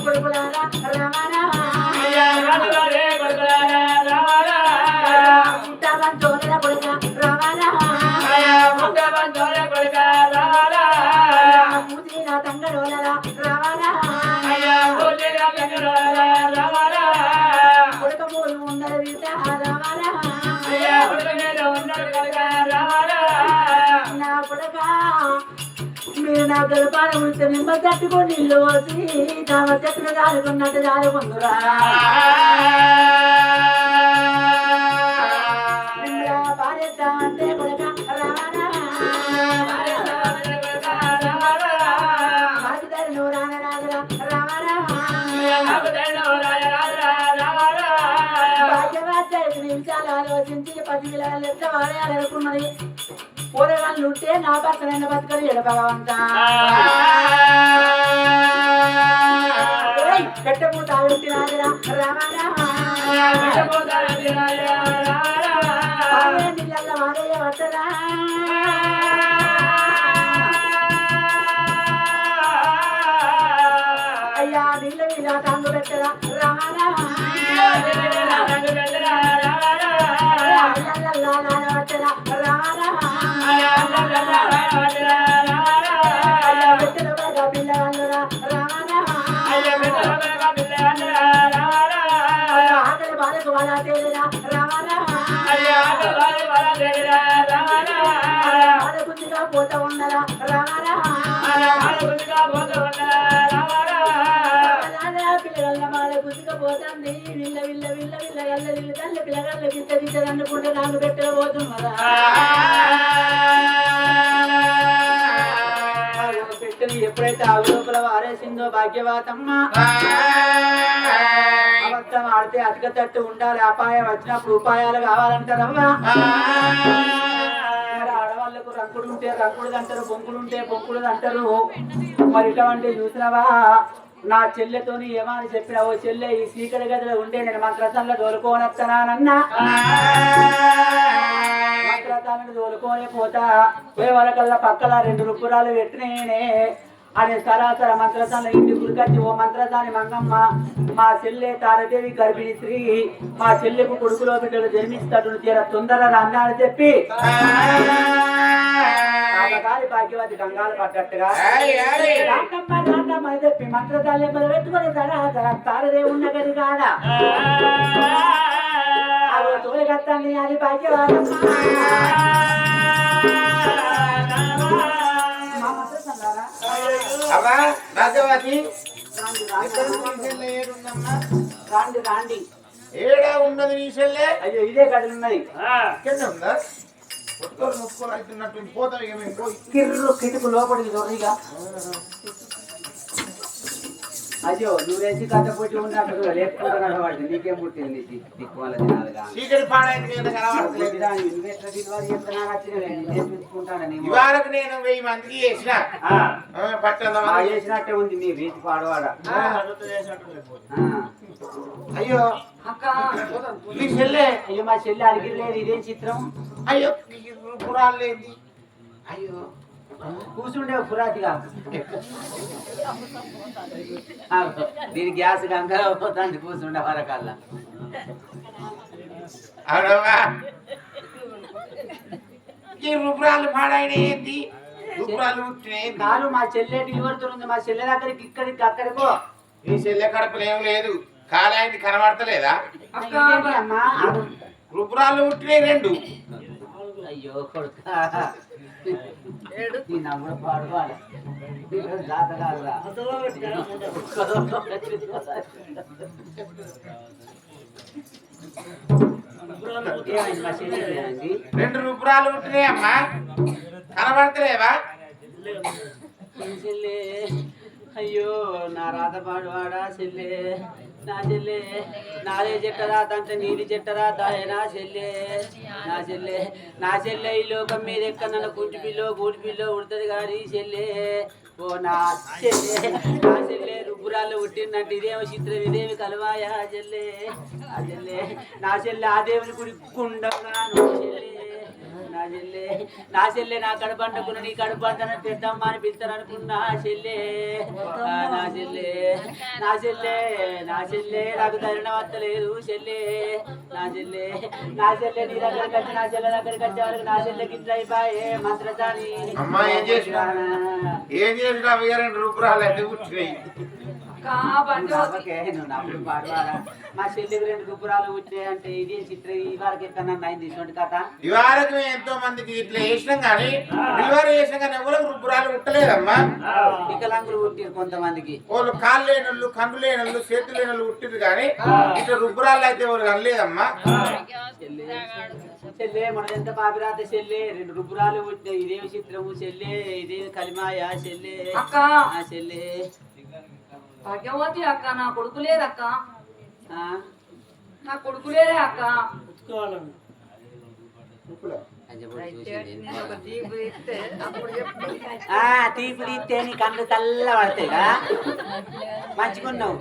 A: కొడుకులారా రామ మీరు నా గర్భాన ఉంటే నిమ్మ తట్టుకొని నీళ్ళు పోసి దామ చెట్టును దారుకున్నట్టు దారుకుందురా భార్యద్దామంటే కొడక రామారామారు నువ్వు రానరాదురా రామారామాధ్య 5 నిమిషాలు ఆలోచించి 10 కిలోలు ఎంత వాడేయాలనుకున్నది కూరగాళ్ళు ఉంటే నా భర్తనైన బతుకలు ఎడపగవంత పెట్టబూత పెట్టినాదిరా నీళ్ళ వాడేయ పట్టరా అయ్యా నీళ్ళ మీద టాంగు పెట్టరా రామారా పట్టరా రామారా పిల్లగాళ్ళరా ఆకలి బాలకు వాళ్ళ తేలిరా రామారా పోతా ఉన్నరా పిల్లగల్ల మాల గుద్దుక పోతుంది విల్ల విల్ల విల్ల విల్ల గల్ల విల్ల తల్లి పిల్లగల్ల గిట్ట గిట్ట అనుకుంటే నాకు పెట్టబోతున్నదా పెట్టని ఎప్పుడైతే ఆవులోపల వారేసిందో భాగ్యవాతమ్మ అబద్ధం ఆడితే అతిక తట్టు ఉండాలి అపాయం వచ్చినప్పుడు ఉపాయాలు కావాలంటారమ్మా మరి ఆడవాళ్ళకు రంకుడు ఉంటే రంకుడు అంటారు బొంకుడు ఉంటే బొంకుడు అంటారు మరి ఇటువంటి చూసినవా నా చెల్లెతోని ఏమని చెప్పినావో చెల్లె ఈ సీకటి గదిలో ఉండే నేను మంత్రసాలలో తోలుకోనొస్తానన్నా మంత్రసాలను తోలుకోనే పోతా పోయే వరకల్లా పక్కల 2 రుబ్బురాలు పెట్టినేనే అని సరాసర మంత్రసాల ఇంటి గురికొచ్చి ఓ మంత్రసాని మంగమ్మ మా చెల్లె తారదేవి గర్భిణి స్త్రీ మా చెల్లెకు కొడుకులో బిడ్డలు జన్మిస్తాడు తీర తొందర అన్నాడు చెప్పి కాలి భాగ్యవతి గంగాలు పడ్డట్టుగా అని చెప్పి మంత్రసాల పెట్టుకొని సరాసర తారదేవి ఉన్న గది కాదా అవి తోలిగత్తాన్ని అది భాగ్యవాదం రాండి
B: ఏడా ఉన్నది నీ చెల్లె
A: అయ్యో ఇదే కథలు ఉన్నాయి
B: కింద ఉందా ఒక్కరు ముక్కలు అవుతున్నట్టు పోతాం ఇక మేము పోయి
A: కిర్రు కిటుకు లోపలికి దొరిగా అయ్యో నువ్వేసి కథ పుట్టి ఉన్నట్టు లేకపోతే కనబడి నీకేం పుట్టింది దిక్కు వాళ్ళ తినాలిగా
B: చీకటి పాడైంది కదా కనబడట్లేదు ఇవాళకు నేను 1000 మందికి చేసిన
A: చేసినట్టే ఉంది మీ రీతి పాడవాడ
B: అయ్యో
C: అక్క
B: నీ చెల్లె
A: అయ్యో మా చెల్లి అడిగిలేదు ఇదేం చిత్రం
B: అయ్యో పురాలు లేది అయ్యో
A: కూర్చుండే పురాతిగా దీని గ్యాస్ గంగా పోతాంది కూర్చుండే వరకల్లా
B: అవునమ్మా ఈ రుబ్రాలు పాడైన ఏంటి రుబ్రాలు పుట్టినాయి
A: కాదు మా చెల్లె డెలివరీ ఉంది మా చెల్లె దగ్గరికి ఇక్కడికి అక్కడికో
B: ఈ చెల్లె కడుపులో ఏం లేదు కాలాయింది కనబడతలేదా
A: అమ్మా
B: రుబ్రాలు పుట్టినాయి 2
A: అయ్యో కొడుక నీ నమ్ముడు పాడుకోవాలి జాత కాదురా ఏమైంది మా చెల్లి
B: 2 రుబ్రాలు పుట్టినాయి అమ్మా కనబడతలేవా
A: చెల్లె అయ్యో నా రాత పాడువాడా చెల్లె నా చెల్లె నాదే చెట్టరాత అంటే నీది చెట్టరాత నా చెల్లె నా చెల్లె ఈ లోకం మీద ఎక్కడ నన్ను కుంటి పిల్లో గూటి పిల్లో ఉడుతుంది కానీ చెల్లె ఓ నా చెల్లె రుబ్బురాల్లో పుట్టిందంటే ఇదేమో చిత్రం ఇదేమి కలవాయా చెల్లె నా చెల్లె ఆ దేవుని గుడి కుండగాను చెల్లె నా చెల్లె నా కడుపంటకున్న నీ కడుపంటన పెద్దమ్మ అని పిలుతారనుకున్నా చెల్లె నా చెల్లె నాకు తరిన వత్తలేదు చెల్లె నా చెల్లె నీ దగ్గరికి వచ్చి నా చెల్లె దగ్గరికి వచ్చే వరకు నా చెల్లెకి ఇట్లా అయిపోయే మంత్రదాని
B: అమ్మా ఏం చేసినా 2 రుబ్రాలు అయితే పుట్టినాయి
A: నువ్వు నప్పుడు పాడవాడా మా చెల్లికి 2 గుబ్బురాలు పుట్టినాయి అంటే ఇది చిత్ర ఈ వారికి ఎక్కడ అయింది ఇటువంటి కథ
B: ఈ వారికి ఎంతో మందికి ఇట్లా చేసినాం కానీ డెలివరీ చేసినా కానీ ఎవరికి రుబ్బురాలు పుట్టలేదమ్మా
A: వికలాంగులు పుట్టిరు కొంతమందికి
B: వాళ్ళు కాళ్ళు లేనోళ్ళు కన్ను లేనోళ్ళు చేతులు లేనోళ్ళు పుట్టిరు కానీ ఇట్లా రుబ్బురాలు అయితే ఎవరు అనలేదమ్మా
A: చెల్లె మన ఎంత పాపిరాత చెల్లె 2 రుబ్బురాలు పుట్టినాయి ఇదేమి చిత్రము చెల్లె ఇదేమి కలిమాయా చెల్లె చెల్లె
C: భాగ్యవతి అక్క నా కొడుకు లేదక్క నా కొడుకు లేదే అక్క
A: తీపిడి ఇస్తే నీ కళ్ళు చల్ల పడతాయి కదా మంచిగున్నావు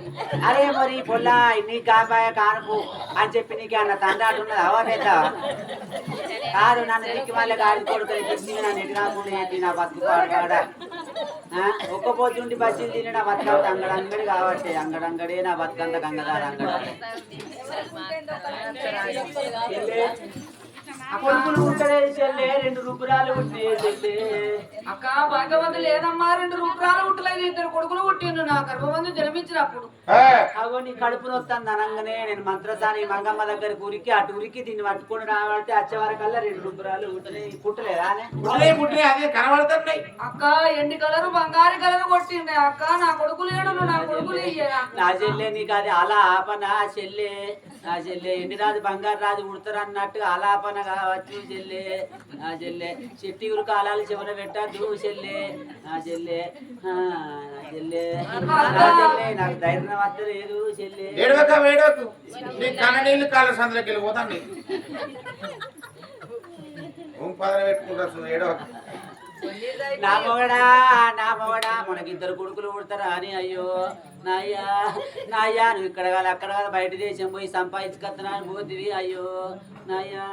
A: అరే మరి పొల్లా నీ కాపాయ కానుపు అని చెప్పి నీకు అన్న తండ్రి ఉన్నది అవనేత కాదు నన్ను నీకు మళ్ళీ గాడి కొడుకుని తెచ్చి నన్ను ఎటు కాకుండా ఏంటి నా బతుకు పాడుకాడ ఒక్క పొద్దుండి బజ్జీలు తిని నా బతుకంత అంగడంగడి కాబట్టి అంగడంగడే నా బతుకంత గంగదార అంగడ కొడుకులు పుట్టలేదు చెల్లె 2 రుబ్బురాలు పుట్టినాయి చెల్లె
C: అక్క భాగ్యవతి లేదమ్మా 2 రుబ్బురాలు పుట్టలేదు 2 కొడుకులు పుట్టిండు నా గర్భమందు జన్మించినప్పుడు
A: అగో నీ కడుపు నొత్తాను అనగానే నేను మంత్రసాని మంగమ్మ దగ్గరికి ఉరికి అటు ఉరికి దీన్ని పట్టుకొని రావాలంటే వచ్చే వరకల్లా 2 రుబ్బురాలు పుట్టలేదా
B: అదే కనబడుతున్నాయి
C: అక్క ఎండి కలరు బంగారు కలరు కొట్టిండే అక్క నా కొడుకు లేడు నా కొడుకులు
A: నా చెల్లె నీకు అది అలా ఆపన చెల్లె నా చెల్లె ఎండి రాజు బంగారు రాజు ఉడతారు అన్నట్టుగా అలాపన కావచ్చు చెల్లె నా చెల్లె చెట్టి గురు కాలాలు చివర పెట్టద్దు చెల్లె నా చెల్లె నాకు ధైర్యం వద్దలేదు చెల్లె
B: వేడకు నీ కన్న నీళ్ళు కాళ్ళ సందులోకి వెళ్ళిపోతాను పెట్టుకుంటా ఏడవకు
A: నా మొగడా మనకి 2 కొడుకులు పుడతారా అని అయ్యో నాయ్యా నువ్వు ఇక్కడ కాదు అక్కడ కాదు బయట దేశం పోయి సంపాదించుకొస్తున్నా అని పోతుంది అయ్యో నాయ్యా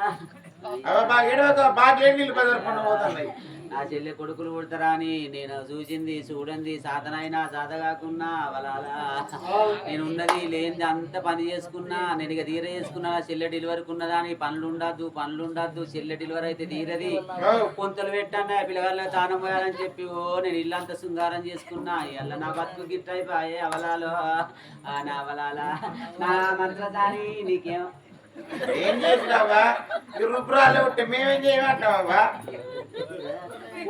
A: నా చెల్లె కొడుకులు పుడతారా అని నేను చూడండి సాధనైనా సాధ కాకున్నా వలాలా నేను ఉన్నది లేనిది అంత పని చేసుకున్నా నేను ఇక తీర చేసుకున్నా చెల్లె డెలివరీకి ఉన్నదా అని పనులు ఉండద్దు చెల్లె డెలివరీ అయితే తీరది కొంతలు పెట్టాను పిల్లగాళ్ళ తానం పోయాలని చెప్పి నేను ఇల్లంతా శృంగారం చేసుకున్నా ఇలా నా బతుకు గిట్ట అయిపోయే అవలాలో నా అవలాలా నా మంత్రదాని నీకేం
B: ఏం చేసినావా రుబ్రాలు ఉంటే మేమేం చేయమంటావా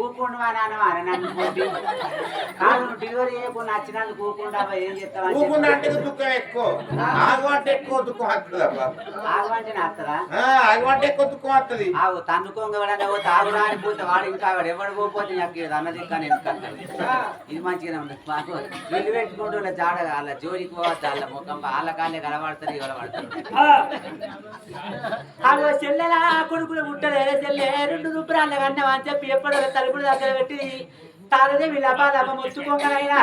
A: ఊకుండా మా నాన్న మా నన్ను కొట్టి కాదు డెలివరీ చేయకుండా నచ్చినందుకు ఊకుండా ఏం చేస్తావు
B: ఊకుండా అంటే దుఃఖం ఎక్కువ ఆగు అంటే ఎక్కువ దుఃఖం వస్తుంది అబ్బా
A: ఆగమంటే వస్తుందా
B: ఆగు అంటే ఎక్కువ దుఃఖం వస్తుంది
A: ఆవు తన్నుకోంగ పోతే ఆగురా అని పోతే వాడు ఇంకా వాడు ఎవడు పోతే నాకు అన్నది కానీ ఎందుకంటారు ఇది మంచిగానే ఉంది మాకు ఇల్లు పెట్టుకుంటూ జాడ వాళ్ళ జోలికి పోవద్దు వాళ్ళ ముఖం వాళ్ళ కాళ్ళే కలబడుతుంది కలబడుతుంది అదో చెల్లెలా కొడుకులు ముట్టలే చెల్లె 2 రూపాయలు కన్నా అని చెప్పి ఎప్పుడో తలుపులు దగ్గర పెట్టి తారదేవి లబాలబ ముచ్చుకోగలైనా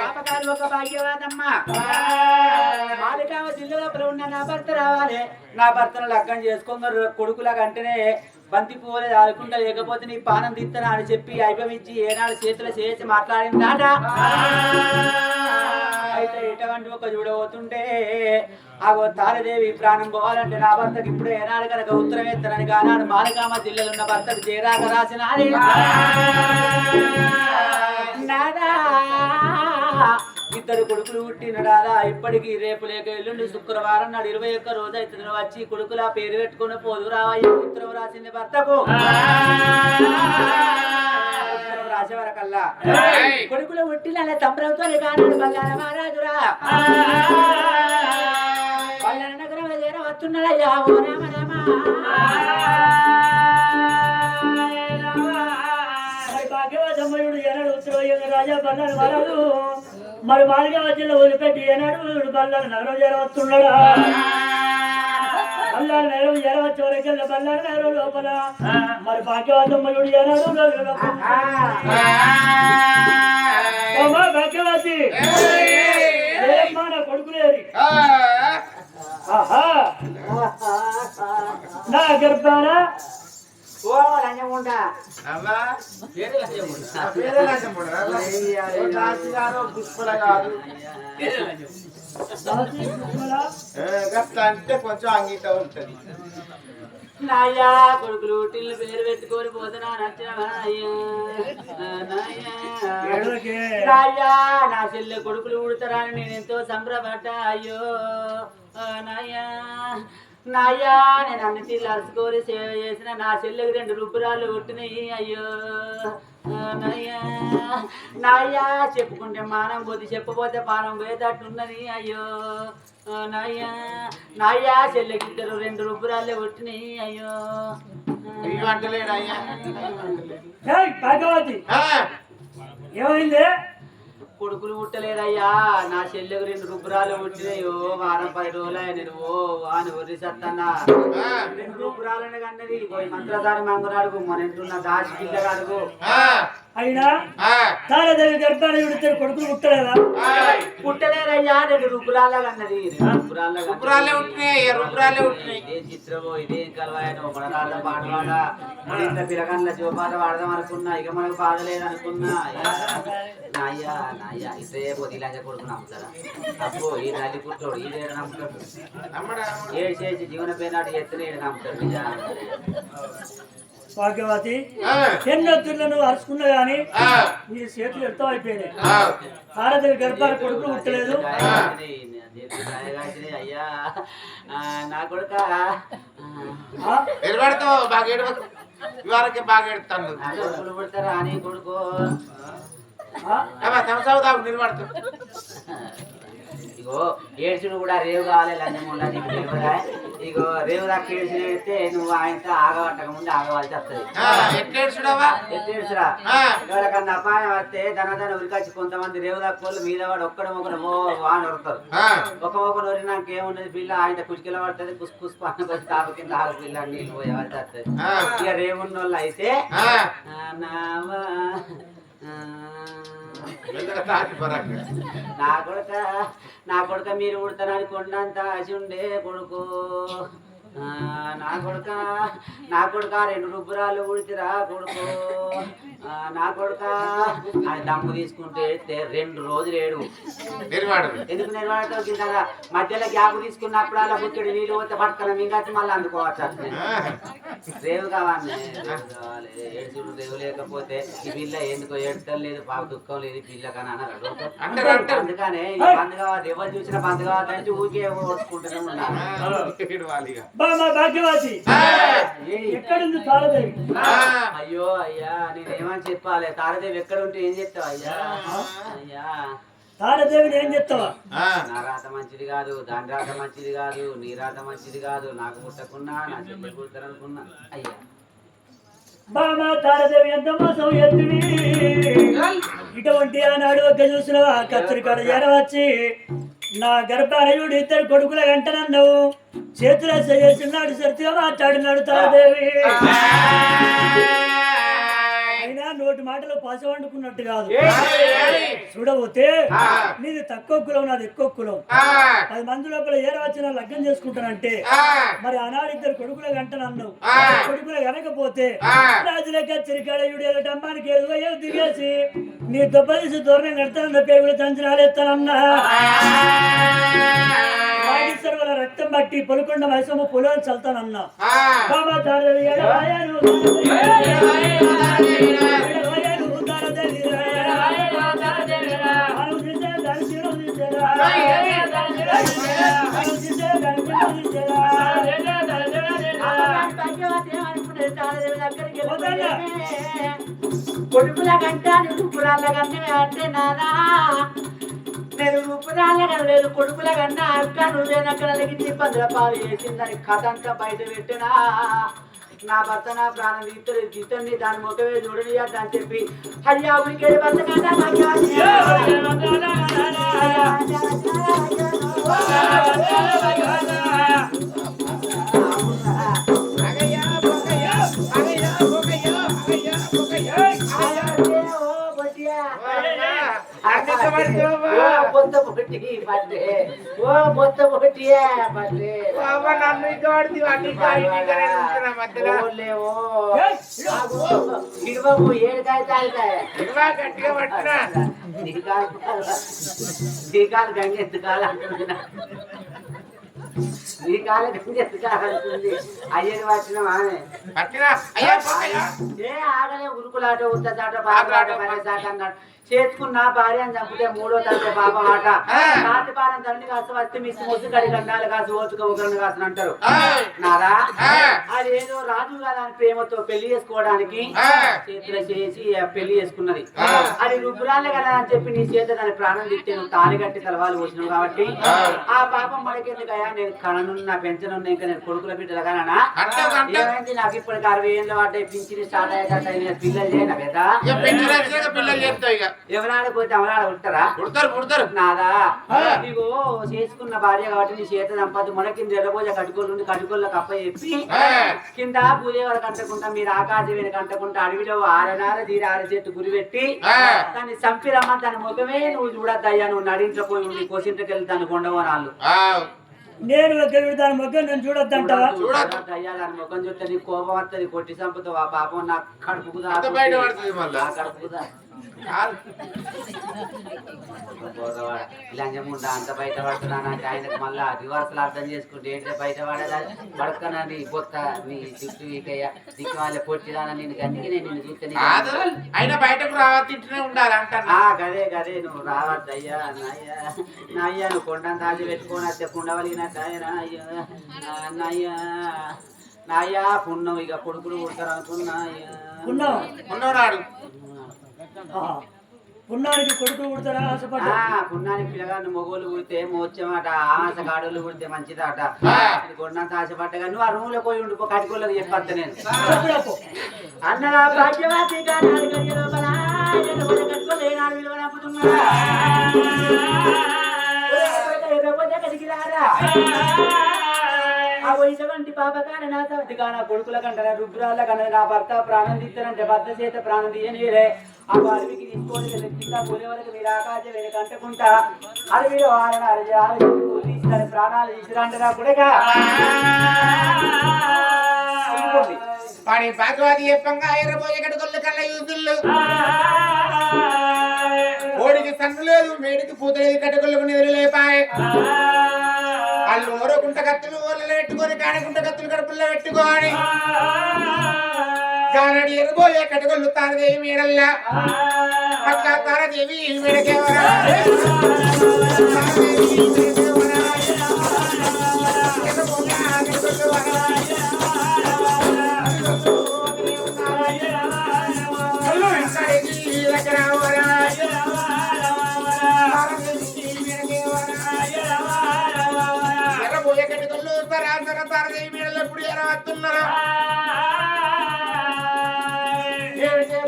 A: పాపకాలు ఒక భాగ్యవాదమ్మ మాలికావ జిల్లాలో ఉన్న నా భర్త రావాలి నా భర్తను లగ్గం చేసుకోగలరు కొడుకులాగా అంటేనే బంతి పువ్వులే ఆడుకుంటా లేకపోతే నీ పానం తీస్తానా అని చెప్పి అయిపోయించి ఏనాడు చేతులు చేసి మాట్లాడిందాట అయితే ఇటువంటి ఒక చూడబోతుంటే ఆగో తారదేవి ప్రాణం పోవాలంటే నా భర్తకి ఇప్పుడే ఏనాడు కనుక ఉత్తరం ఎత్తనని కానాడు మాలికామ జిల్లాలో ఉన్న భర్తకు చేరాక రాసిన నాదా ఇద్దరు కొడుకులు పుట్టిన రాదా ఇప్పటికి రేపు లేక ఎల్లుండి శుక్రవారం నాడు 21 రోజు అవుతుంది వచ్చి కొడుకులా పేరు పెట్టుకుని పోదు రావయ్య ఉత్తరం రాసింది భర్తకు రాసే వరకల్లా కొడుకులు పుట్టిన సంబరంతో కానాడు బల్లార మహారాజురా బల్లార నగరం చేర వస్తున్నాడయ్యా ఓ రామ రామ
D: భాగ్యవాదమ్మయుడు ఏనాడు ఉత్తరవయ్య రాజా బల్లారు మహారాజు మరి మాలిగా వచ్చిన వదిలిపెట్టి ఏనాడు బల్లారు నగరం చేరవస్తున్నాడా బల్లారు నగరం చేరవచ్చే వరకు బల్లారు నగరం లోపల మరి భాగ్యవాదమ్మయుడు ఏనాడు భాగ్యవాది నా కొడుకులేరి నా గర్భానా
A: ఓ లంజముండా
B: అమ్మా
A: పేరు లంజముండా
B: పేరే లంచముండా పుష్పల కాదు గట్లా అంటే కొంచెం అంగీత ఉంటది
A: నాయా కొడుకులు టిల్లు పేరు పెట్టుకొని పోతున్నా నచ్చిన నాయా నా చెల్లె కొడుకులు ఉడతారని నేను ఎంతో సంబరపడ్డా అయ్యో నాయా నాయా నేను అన్ని తీళ్ళు అరుచుకొని సేవ చేసిన నా చెల్లెకి 2 రూపాయలు కొట్టినాయి అయ్యో నాయా నాయా చెప్పుకుంటే మానం పోతే చెప్పపోతే పానం పోయేటట్టున్నది అయ్యో నాయా నాయా చెల్లెకి 2 రూపాయలు కొట్టినాయి అయ్యో
D: భాగ్యవతి ఏమైంది
A: కొడుకులు పుట్టలేదయ్యా నా చెల్లెకు 2 రూపాయలు పుట్టినాయో వారం 10 రోజులు నేను ఓ అని ఒరి సత్తన్నా 2 రూపాయలని కన్నది పోయి మంత్రసారి మంగురాడుకు మన ఇంటున్న దాచి పిల్లగాడుకు
D: అయినా తారదేవి గర్భాన్ని విడితే కొడుకులు పుట్టలేదా
A: పుట్టలేరయ్యా 2 రూపాయల కన్నది 2
B: రూపాయలే ఉంటున్నాయి రూపాయలే ఉంటున్నాయి
A: ఇదే చిత్రమో ఇదే కలవాయనో మనరాళ్ళ పాటవాడ ఇంత పిలకన్ల శివపాట వాడదాం అనుకున్నా ఇక మనకు బాధ లేదనుకున్నా నాయ్యా నాయ్యా ఇదే పోతే ఇలా కొడుకు నమ్ముతారా అబ్బో ఈ తల్లి పుట్టోడు ఈ రేడు నమ్ముతాడు ఏడు చేసి జీవన పేనాడు ఎత్తున ఏడు నమ్ముతాడు
D: భాగ్యవతి ఎన్నో తిర్లను అరుచుకున్నా గాని నీ చేతులు ఎంతో అయిపోయినాయి తారదేవి గర్భాన్ని కొడుకులు పుట్టలేదు
A: అయ్యా నా కొడుక
B: నిలబడతావు బాగా ఏడవకు ఇవాళకి బాగా ఏడుతాను
A: కొడుకులు పుడతారా అని కొడుకు
B: సంవత్సరాలు నిలబడతావు
A: ఇగో ఏడ్చుడు కూడా రేవు కావాలి లంజముండా నీకు రేవురా ఇగో రేవు దాకా ఏడ్చుడు ఏడితే నువ్వు ఆయనతో ఆగబట్టక ముందు ఆగవలసి వస్తుంది ఎట్టేడ్చురా ఎవరికన్నా అపాయం వస్తే ధనధన ఉరికొచ్చి కొంతమంది రేవు దాకా వాళ్ళు మీద వాడు ఒక్కడు వాని వరుతారు ఒక నొరినాక ఏమున్నది పిల్ల ఆయన కుచికిల పడుతుంది కుస్ పని వచ్చి తాప కింద ఆగు పిల్ల నీళ్ళు పోయేవాళ్ళకి వస్తుంది ఇక రేవున్న వాళ్ళు అయితే నా కొడుక మీరు ఉడతానని కొండంత ఆశ ఉండే కొడుకు నా కొడుక 2 రూపాయలు ఉడితిరా కొడుకు నా కొడుక అని దమ్ము తీసుకుంటే 2 రోజులు ఏడు ఎందుకు నిర్వాడతావు కింద మధ్యలో గ్యాప్ తీసుకున్నప్పుడు అలా బుక్కడి నీళ్ళు పోతే పట్టుకున్న మింగచ్చి మళ్ళీ అందుకోవచ్చు రేవు కావాలి ఏడుచుడు రేవు లేకపోతే ఈ పిల్ల ఎందుకో ఏడుతం లేదు పాప దుఃఖం లేదు పిల్ల కానీ అన్నారు అందుకనే బంద్ కావాలి ఎవరు చూసిన బంద్ కావాలంటే ఊరికే ఓడ్చుకుంటూనే ఉండాలి
D: భాగ్యవతి ఎక్కడుంది తారదేవి?
A: అయ్యో అయ్యా నేనేమని చెప్పాలి తారదేవి ఎక్కడ ఉంటే ఏం చెప్తావు అయ్యా అయ్యా
D: తారదేవిని ఏం చెప్తావా?
A: నా రాత మంచిది కాదు దాని రాత మంచిది కాదు నీ రాత మంచిది కాదు నాకు పుట్టకున్నా నా చెల్లి పుడతారనుకున్నా అయ్యా
D: బామా తారదేవి ఎంత మోసం ఎత్తువి ఇటువంటి ఆనాడు ఒక్క చూసినవా కచ్చరి కడ చేరవచ్చి నా గర్భారయుడు ఇద్దరు కొడుకుల వెంటనన్నావు చేతుల చేసినాడు సరిగా మాట్లాడినాడు తారదేవి అయినా నోటి మాటలు పాస వండుకున్నట్టు కాదు చూడబోతే నీది తక్కువ కులం నాది ఎక్కువ కులం 10 మంది లోపల ఏర వచ్చిన లగ్నం చేసుకుంటానంటే మరి ఆనాడు ఇద్దరు కొడుకుల వెంటనన్నావు కొడుకుల వెనకపోతే రాజులక చిరికాడయుడు డమ్మానికి ఎదుగయ్యో దిగేసి నీ దెబ్బతీసి దూరం కడతానన్న పేగులు తంచనాలు ఎత్తానన్నా వాళ్ళ రక్తం బట్టి పొలకొండ మైసమ్మ పొలం చల్తానన్నా బాబా తారదేవి
C: కొడుకుల గంట రూపురాళ్ళ గంట అంటే నానా నేను రూపురాళ్ళ కనలేదు కొడుకుల గంట అక్క నువ్వేనక్కడికి ఇబ్బందుల పాలు చేసిందని కథ అంతా బయట పెట్టినా నా భర్త నా ప్రాణం తీతండి దాని ముఖమే చూడని అని చెప్పి అయ్యా ఉడికేది భర్త శ్రీకాలు గంగెత్తుకాలు అంటున్నా శ్రీకాలు గంగెత్తుకాలంటుంది అయ్యని వచ్చిన ఆమె ఏ ఆగలే ఉరుకులాట ఉత్తచాట బాగులాట పరేసాట అన్నాడు చేసుకున్న భార్యను చంపితే 3వ తండ్రి పాప మాట రాతి పాలన తండ్రి కాసు వస్తే మిస్ ముసు కడి గండాలు కాసు ఓచుక ఒకరిని కాసు అంటారు నారా అదేదో రాజు గారి ప్రేమతో పెళ్లి చేసుకోవడానికి చేతులు చేసి పెళ్లి చేసుకున్నది అది రుబ్బురాలే కదా అని చెప్పి నీ చేత దాని ప్రాణం తిట్టే నువ్వు తాళి కట్టి తలవాలు పోసినావు కాబట్టి ఆ పాపం మనకెందుకయ్యా నేను కననున్నా పెంచనున్నా ఇంకా నేను కొడుకుల బిడ్డలు కానా ఏమైంది నాకు ఇప్పటికి 60 ఏళ్ళ వాటి పింఛని స్టార్ట్ అయ్యేట పిల్లలు చేయనా కదా ఎవరాడిపోతే ఎవరాడ ఉంటారా నాదా నీకు చేసుకున్న భార్య కాబట్టి నీ చేత సంపాదు మన కింద ఎర్రబోజ కట్టుకోలు కట్టుకోళ్ళకి అప్ప చెప్పి కింద పూజేవాళ్ళ కంటకుండా మీరు ఆకాశం వెనక కంటకుండా అడవిలో ఆరనార తీర ఆర చెట్టు గురి పెట్టి దాన్ని చంపిరమ్మ దాని ముఖమే నువ్వు చూడద్దయ్యా నువ్వు నడింట్లో పోయి ఉండి కోసింటకెళ్ళి దాన్ని కొండవనాళ్ళు
D: నేను దాని ముఖం నేను చూడొద్దంటావా
A: అయ్యా దాని ముఖం చూస్తే నీ కోపం వస్తుంది కొట్టి చంపుతావు ఆ పాపం నా కడుపుకుదా కడుపుకుదా లంజముండ అంత బయట పడుతున్నానంటే ఆయనకు మళ్ళా రివర్సల్ అర్థం చేసుకుంటే ఏంటంటే బయట పడేదా పడుకున్నాను పొత్త నీ చుట్టూ ఇకయ్యా దిక్కు వాళ్ళ పొట్టిదానా నేను గంటికి నేను నిన్ను చూస్తే
B: ఆయన బయటకు రావద్దు ఉండాలంట
A: గదే గదే నువ్వు రావద్దు అయ్యా నాయ్యా నువ్వు కొండను దాచి పెట్టుకొని వస్తే కుండవలిగినట్టు ఆయన అయ్యా నాయ్యా నాయ్యా పుణ్యం ఇక కొడుకులు పుడతారు అనుకున్నా
B: ఉన్నాడు
D: పున్నానికి కొడుకు పుడతారా ఆశపడ్డా
A: పున్నానికి పిల్లగాన్ని మొగోళ్ళు పుడితే మోచ్చమాట ఆశ గాడోళ్ళు పుడితే మంచిదట కొండంత ఆశపడ్డా నువ్వు ఆ రూమ్ లో పోయి ఉండిపో కట్టుకోలేదు చెప్పద్దు నేను అన్నగా భాగ్యవతి ఇటువంటి పాపకాన నా సవతి కాన కొడుకుల కంట రుద్రాల కన్నా నా భర్త ప్రాణం తీస్తానంటే భర్త చేత ప్రాణం తీయనిరే ఆ అడవికి తీసుకొని కింద పోలే వరకు మీరు ఆకాశం వెనక అంటుకుంటా అడవిలో తీసిన ప్రాణాలు తీసుకురంటరా కూడా
B: వాడి పాకవాది చెప్పంగా ఎర్రబోయే కడుకొల్లు కళ్ళ యూతుళ్ళు ఓడికి సన్ను లేదు మేడికి పూతలేదు కట్టుకొల్లకు నిధులు లేపాయి వాళ్ళు ఓరకుంట కత్తులు ఓళ్ళలో పెట్టుకొని కాడకుంట కత్తులు కడుపుల్లో పెట్టుకొని కానడి ఎర్రబోయే కట్టుకొల్లు తారదేవి మేడల్లా అక్క తారదేవి మేడకేవరా చూస్తున్నారు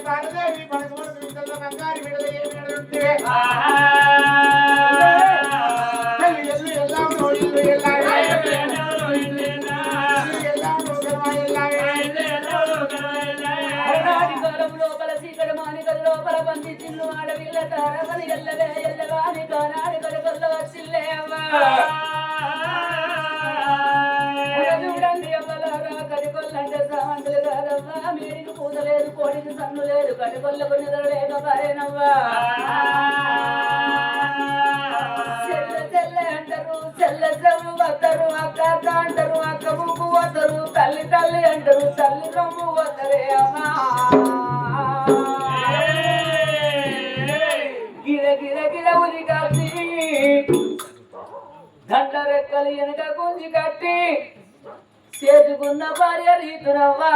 B: పార్వదేవి మనకు మనకు బంగారు విడలు ఏ విడలుంటే
C: లోపల సీకడు మానికల లోపల పంది చిన్ను ఆడవిల్ల తారవని ఎల్లవే ఎల్లవాని కానాడి కడుకల్లో వచ్చిల్లేవా చూడండి అమ్మలారా కడికొల్లంటే సామంతులు కాదవ్వా మీరికి పూత లేదు కోడికి సన్ను లేదు కడికొల్లకు నిద్ర లేక పారేనవ్వా చెల్లె అంటారు చెల్లె చెవు వద్దరు అక్క అక్క అంటారు అక్క ముక్కు వద్దరు తల్లి తల్లి అంటారు తల్లి రొమ్ము వద్దరే అమ్మా గిర గిర గిర ఉరి కట్టి దండ రెక్కలు వెనక గుంజి కట్టి చేసుకున్న భార్య రీతునవ్వా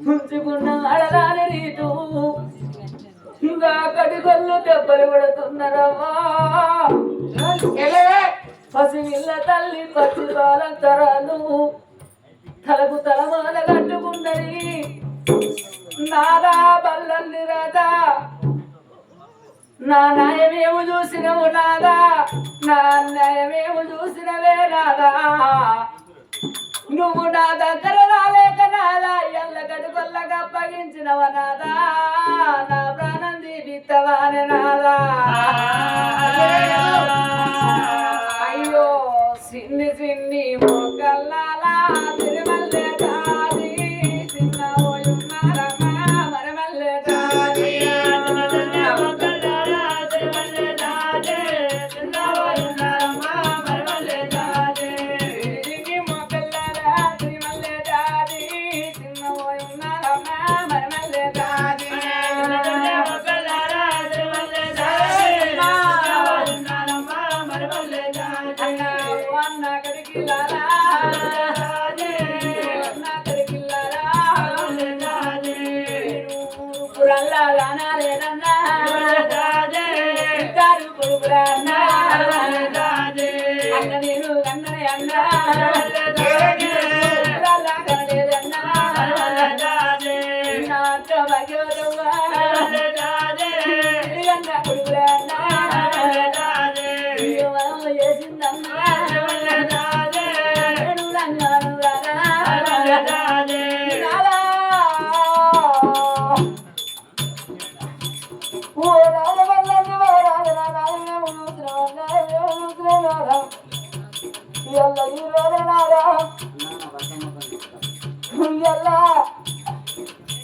C: ఉంచుకున్న అడలాని రీతు ఇంకా కడిగొల్లు దెబ్బలు పడుతున్నారవ్వా పసిమిల్ల తల్లి పసి బాలంతరాలు తలకు తలమాల కట్టుకున్నది నాదా బల్లల్లి రాదా నా న్యాయమేము చూసినవు నాదా నా న్యాయమేము చూసినవే నాదా నువ్వు నా దగ్గర రాలేక నాదా ఎల్ల గడుగొల్లగా అప్పగించినవ నాదా నా ప్రాణం దీపిత్తవానే నాదా అయ్యో సిన్ని సిన్ని మొక్కల్లాలా తిరుమల్లే దాది చిన్న ఓయున్నారమ్మా మరమల్లే దాది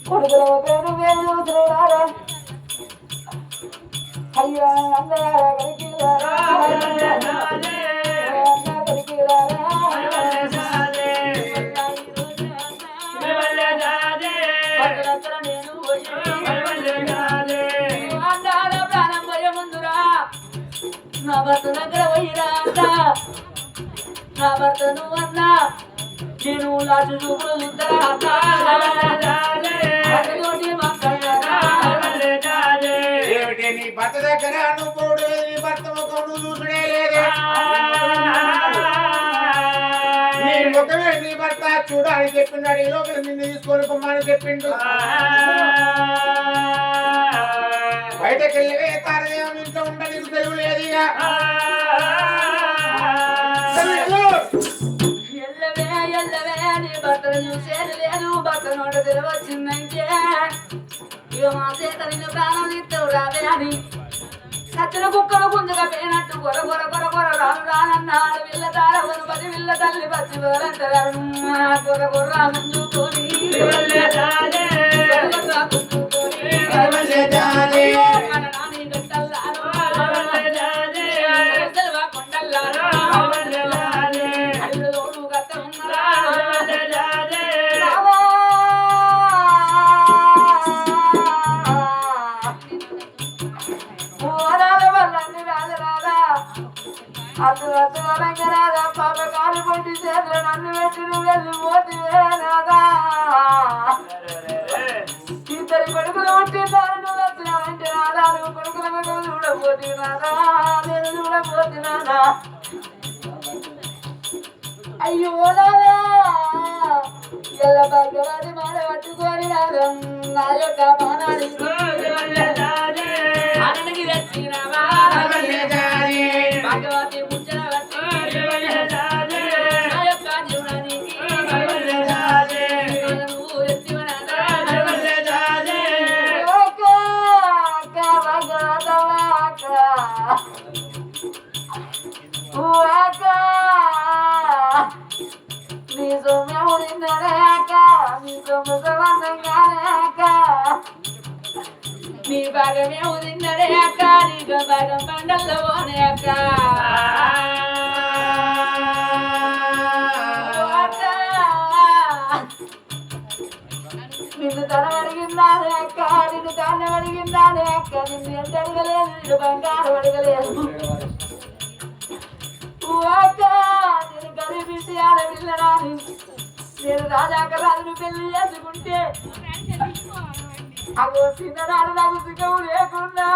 C: కొడుకుల పేరు వేరు చూస్తున్నారా అయ్యా అందరా కలిగిలారా ప్రాణం పోయే ముందురా నా భర్త దగ్గర పోయిరా అంట నా భర్త నువ్వు అన్నా నేను లాజు చూపులు
B: ఏమిటి నీ భర్త దగ్గర నువ్వు పోడు నీ భర్త ముఖం నువ్వు చూసుడే లేదు నీ ముఖమే నీ భర్త చూడాలని చెప్పినాడు ఈ లోపల నిన్ను తీసుకొని పొమ్మని చెప్పిండు బయటకు వెళ్ళి తారదేవం ఇంట్లో ఉండ నీకు తెలుగు లేదు ఇక
C: భర్తను చూసేది లేదు భర్త నోట తెలివచ్చిందంటే ఇక మా చేత నిన్ను ప్రాణం ఇస్తావు రావే అని సచ్చిన కుక్కను ముందుగా పేనట్టు కొర కొర కొర కొర రాను రానన్నాడు విల్ల తారవను పది విల్ల తల్లి పచ్చి అంటారు కొర కొర్ర ముందుకొని అతురాదా పాప కాలు పొట్టి చేతులు నన్ను పెట్టి వెళ్ళిపోతే నాదా ఇద్దరి కొడుకులు పుట్టినారు నువ్వు వచ్చినావంటే నాదా నువ్వు కొడుకుల మీద చూడబోతున్నాదా నేను చూడబోతున్నాదా అయ్యో నాదా ఎల్ల భగవాని మాల పట్టుకొని రాగం నా యొక్క మానాన్ని ఆననికి తెచ్చినవా భగవతి ముచ్చట పట్టి నా యొక్క జీవనానికి నువ్వు ఎత్తివనాదా నీ సొమ్మె నీ నీ భాగమే ఉదిన్నడే అక్క నీకు భాగం పండల్లో పోనే అక్క నిన్ను తన అడిగిందానే అక్క నిన్ను కాన్న అడిగిందానే అక్క నిన్ను ఎంత అడగలేదు నిన్ను బంగారం అడగలేదు అక్క నేను గరీబిసి ఆడపిల్లరాని నేను రాజాక రాజును పెళ్లి చేసుకుంటే అగో చిన్ననాడు నాకు సుఖం లేకుండా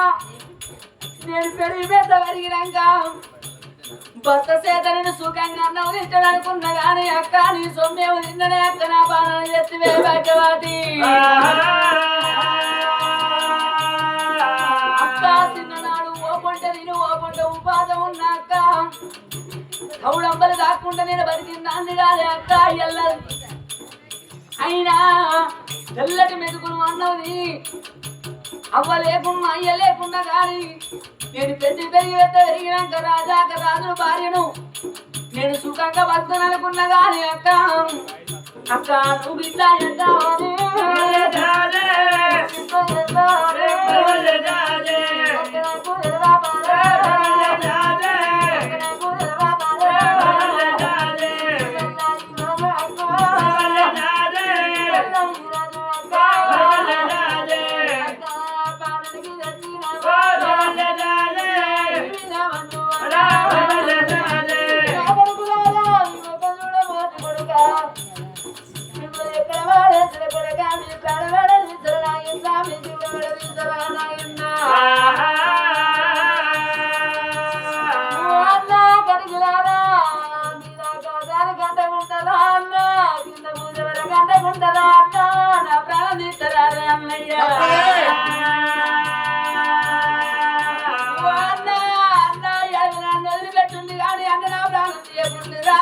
C: నేను పెరిగి పెద్ద పెరిగినాక భర్త చేతనని సుఖంగా అన్నం తింటాను అనుకున్నా కానీ అక్క నీ సొమ్మేమో తిన్ననే అక్క నా బాణాలు ఎత్తివే భాగ్యవతి అక్క చిన్ననాడు ఓ పంట నేను ఓ పంట ఉపాధం ఉన్నా అక్క కౌడంబలు కాకుండా నేను బతికిందాన్ని కాదే అక్క ఎల్ల అయినా తెల్లటి మెతుకును అన్నది అవ్వ లేకుండా అయ్య లేకుండా కానీ నేను పెద్ద పెరిగినాక రాజాక రాజును భార్యను నేను సుఖంగా బతుకుననుకున్నా కానీ అక్క అక్క నువ్వు ఇట్లా నా ప్రాణం తీస్తారా అన్నయ్య వదిలిపెట్టింది కానీ అన్న నా ప్రాణం తీయకుండిరా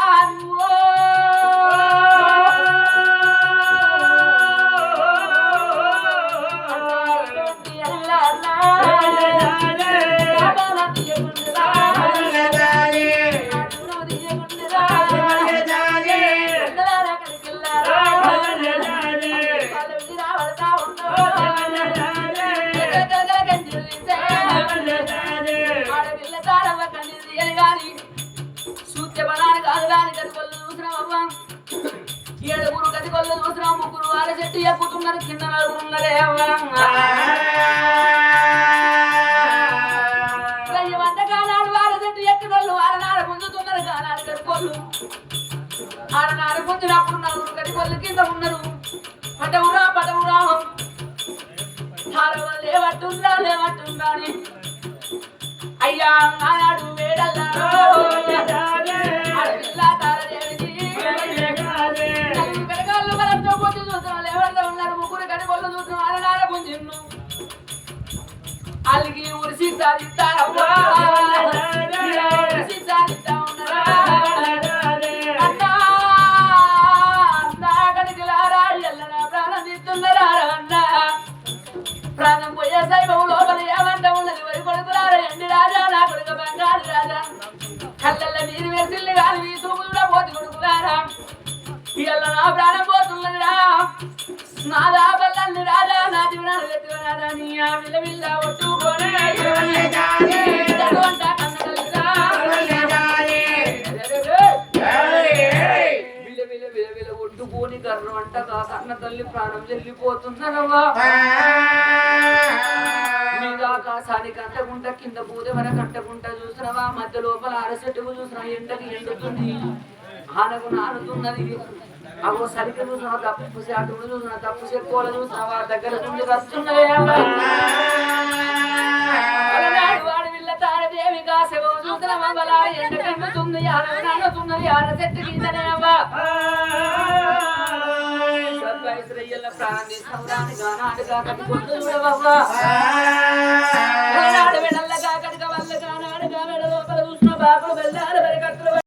C: ఏడుగురు గది కొల్ల చూసినా ముగ్గురు వాళ్ళ చెట్టు ఎక్కుతున్నారు కింద నలుగురున్నరే వంటకాలాడు వాళ్ళ చెట్టు ఎక్కినోళ్ళు ఆడనాడ గుంజుతున్నారు కానాడు గడికొల్లు ఆడనాడ గుంజినప్పుడు నలుగురు గడికొల్లు కింద ఉన్నారు పటవురా పటవురా లేవట్టుందా లేవట్టుందా అని అయ్యా ఆనాడు వేడల్లా అలిగి ఉరిసి సాధిస్తారమ్మా అన్నా కడిగిలారా ఎల్లనా ప్రాణం తీస్తున్నారా అన్నా ప్రాణం పోయే సైవం లోపల ఏమంట ఉన్నది వరి కొడుకురారా ఎండి రాజా నా కొడుకు బంగారు రాజా కళ్ళల్ల నీరు వేసిల్లు కాదు ఈ తూములు పోతి కొడుకురారా ఇళ్ళ నా ప్రాణం పోతున్నదిరా నాదా బల్లని రాజా నా జీవనాలు ఎత్తువనారా నీ ఆ విల్ల ఒట్టుకోనే ఒట్టుకోని కర్ర అంట కన్న తల్లి ప్రాణం చెల్లిపోతున్నారవ్వా మీద ఆకాశానికి అంటకుంట కింద పూజ వరకు అంటకుంట చూసినవా మధ్య లోపల అరసెట్టుకు చూసిన ఎండకి ఎండుతుంది ఆనకు నానుతున్నది అవో సరిగ్గా చూసినా తప్పు అటు చూసినా తప్పు చెప్పుకోవాలి చూసినావా దగ్గర నుండి వస్తున్నాయి వాడి విల్ల తారదేవి కాసేవో చూసిన మంగళ ఎండ కండుతుంది ఆనతున్నది ఆర చెట్టు కిందనే అవ్వా ప్రాణం తీస్తావు రాని గానాడుగా కట్టుకుంటూ చూడవవ్వా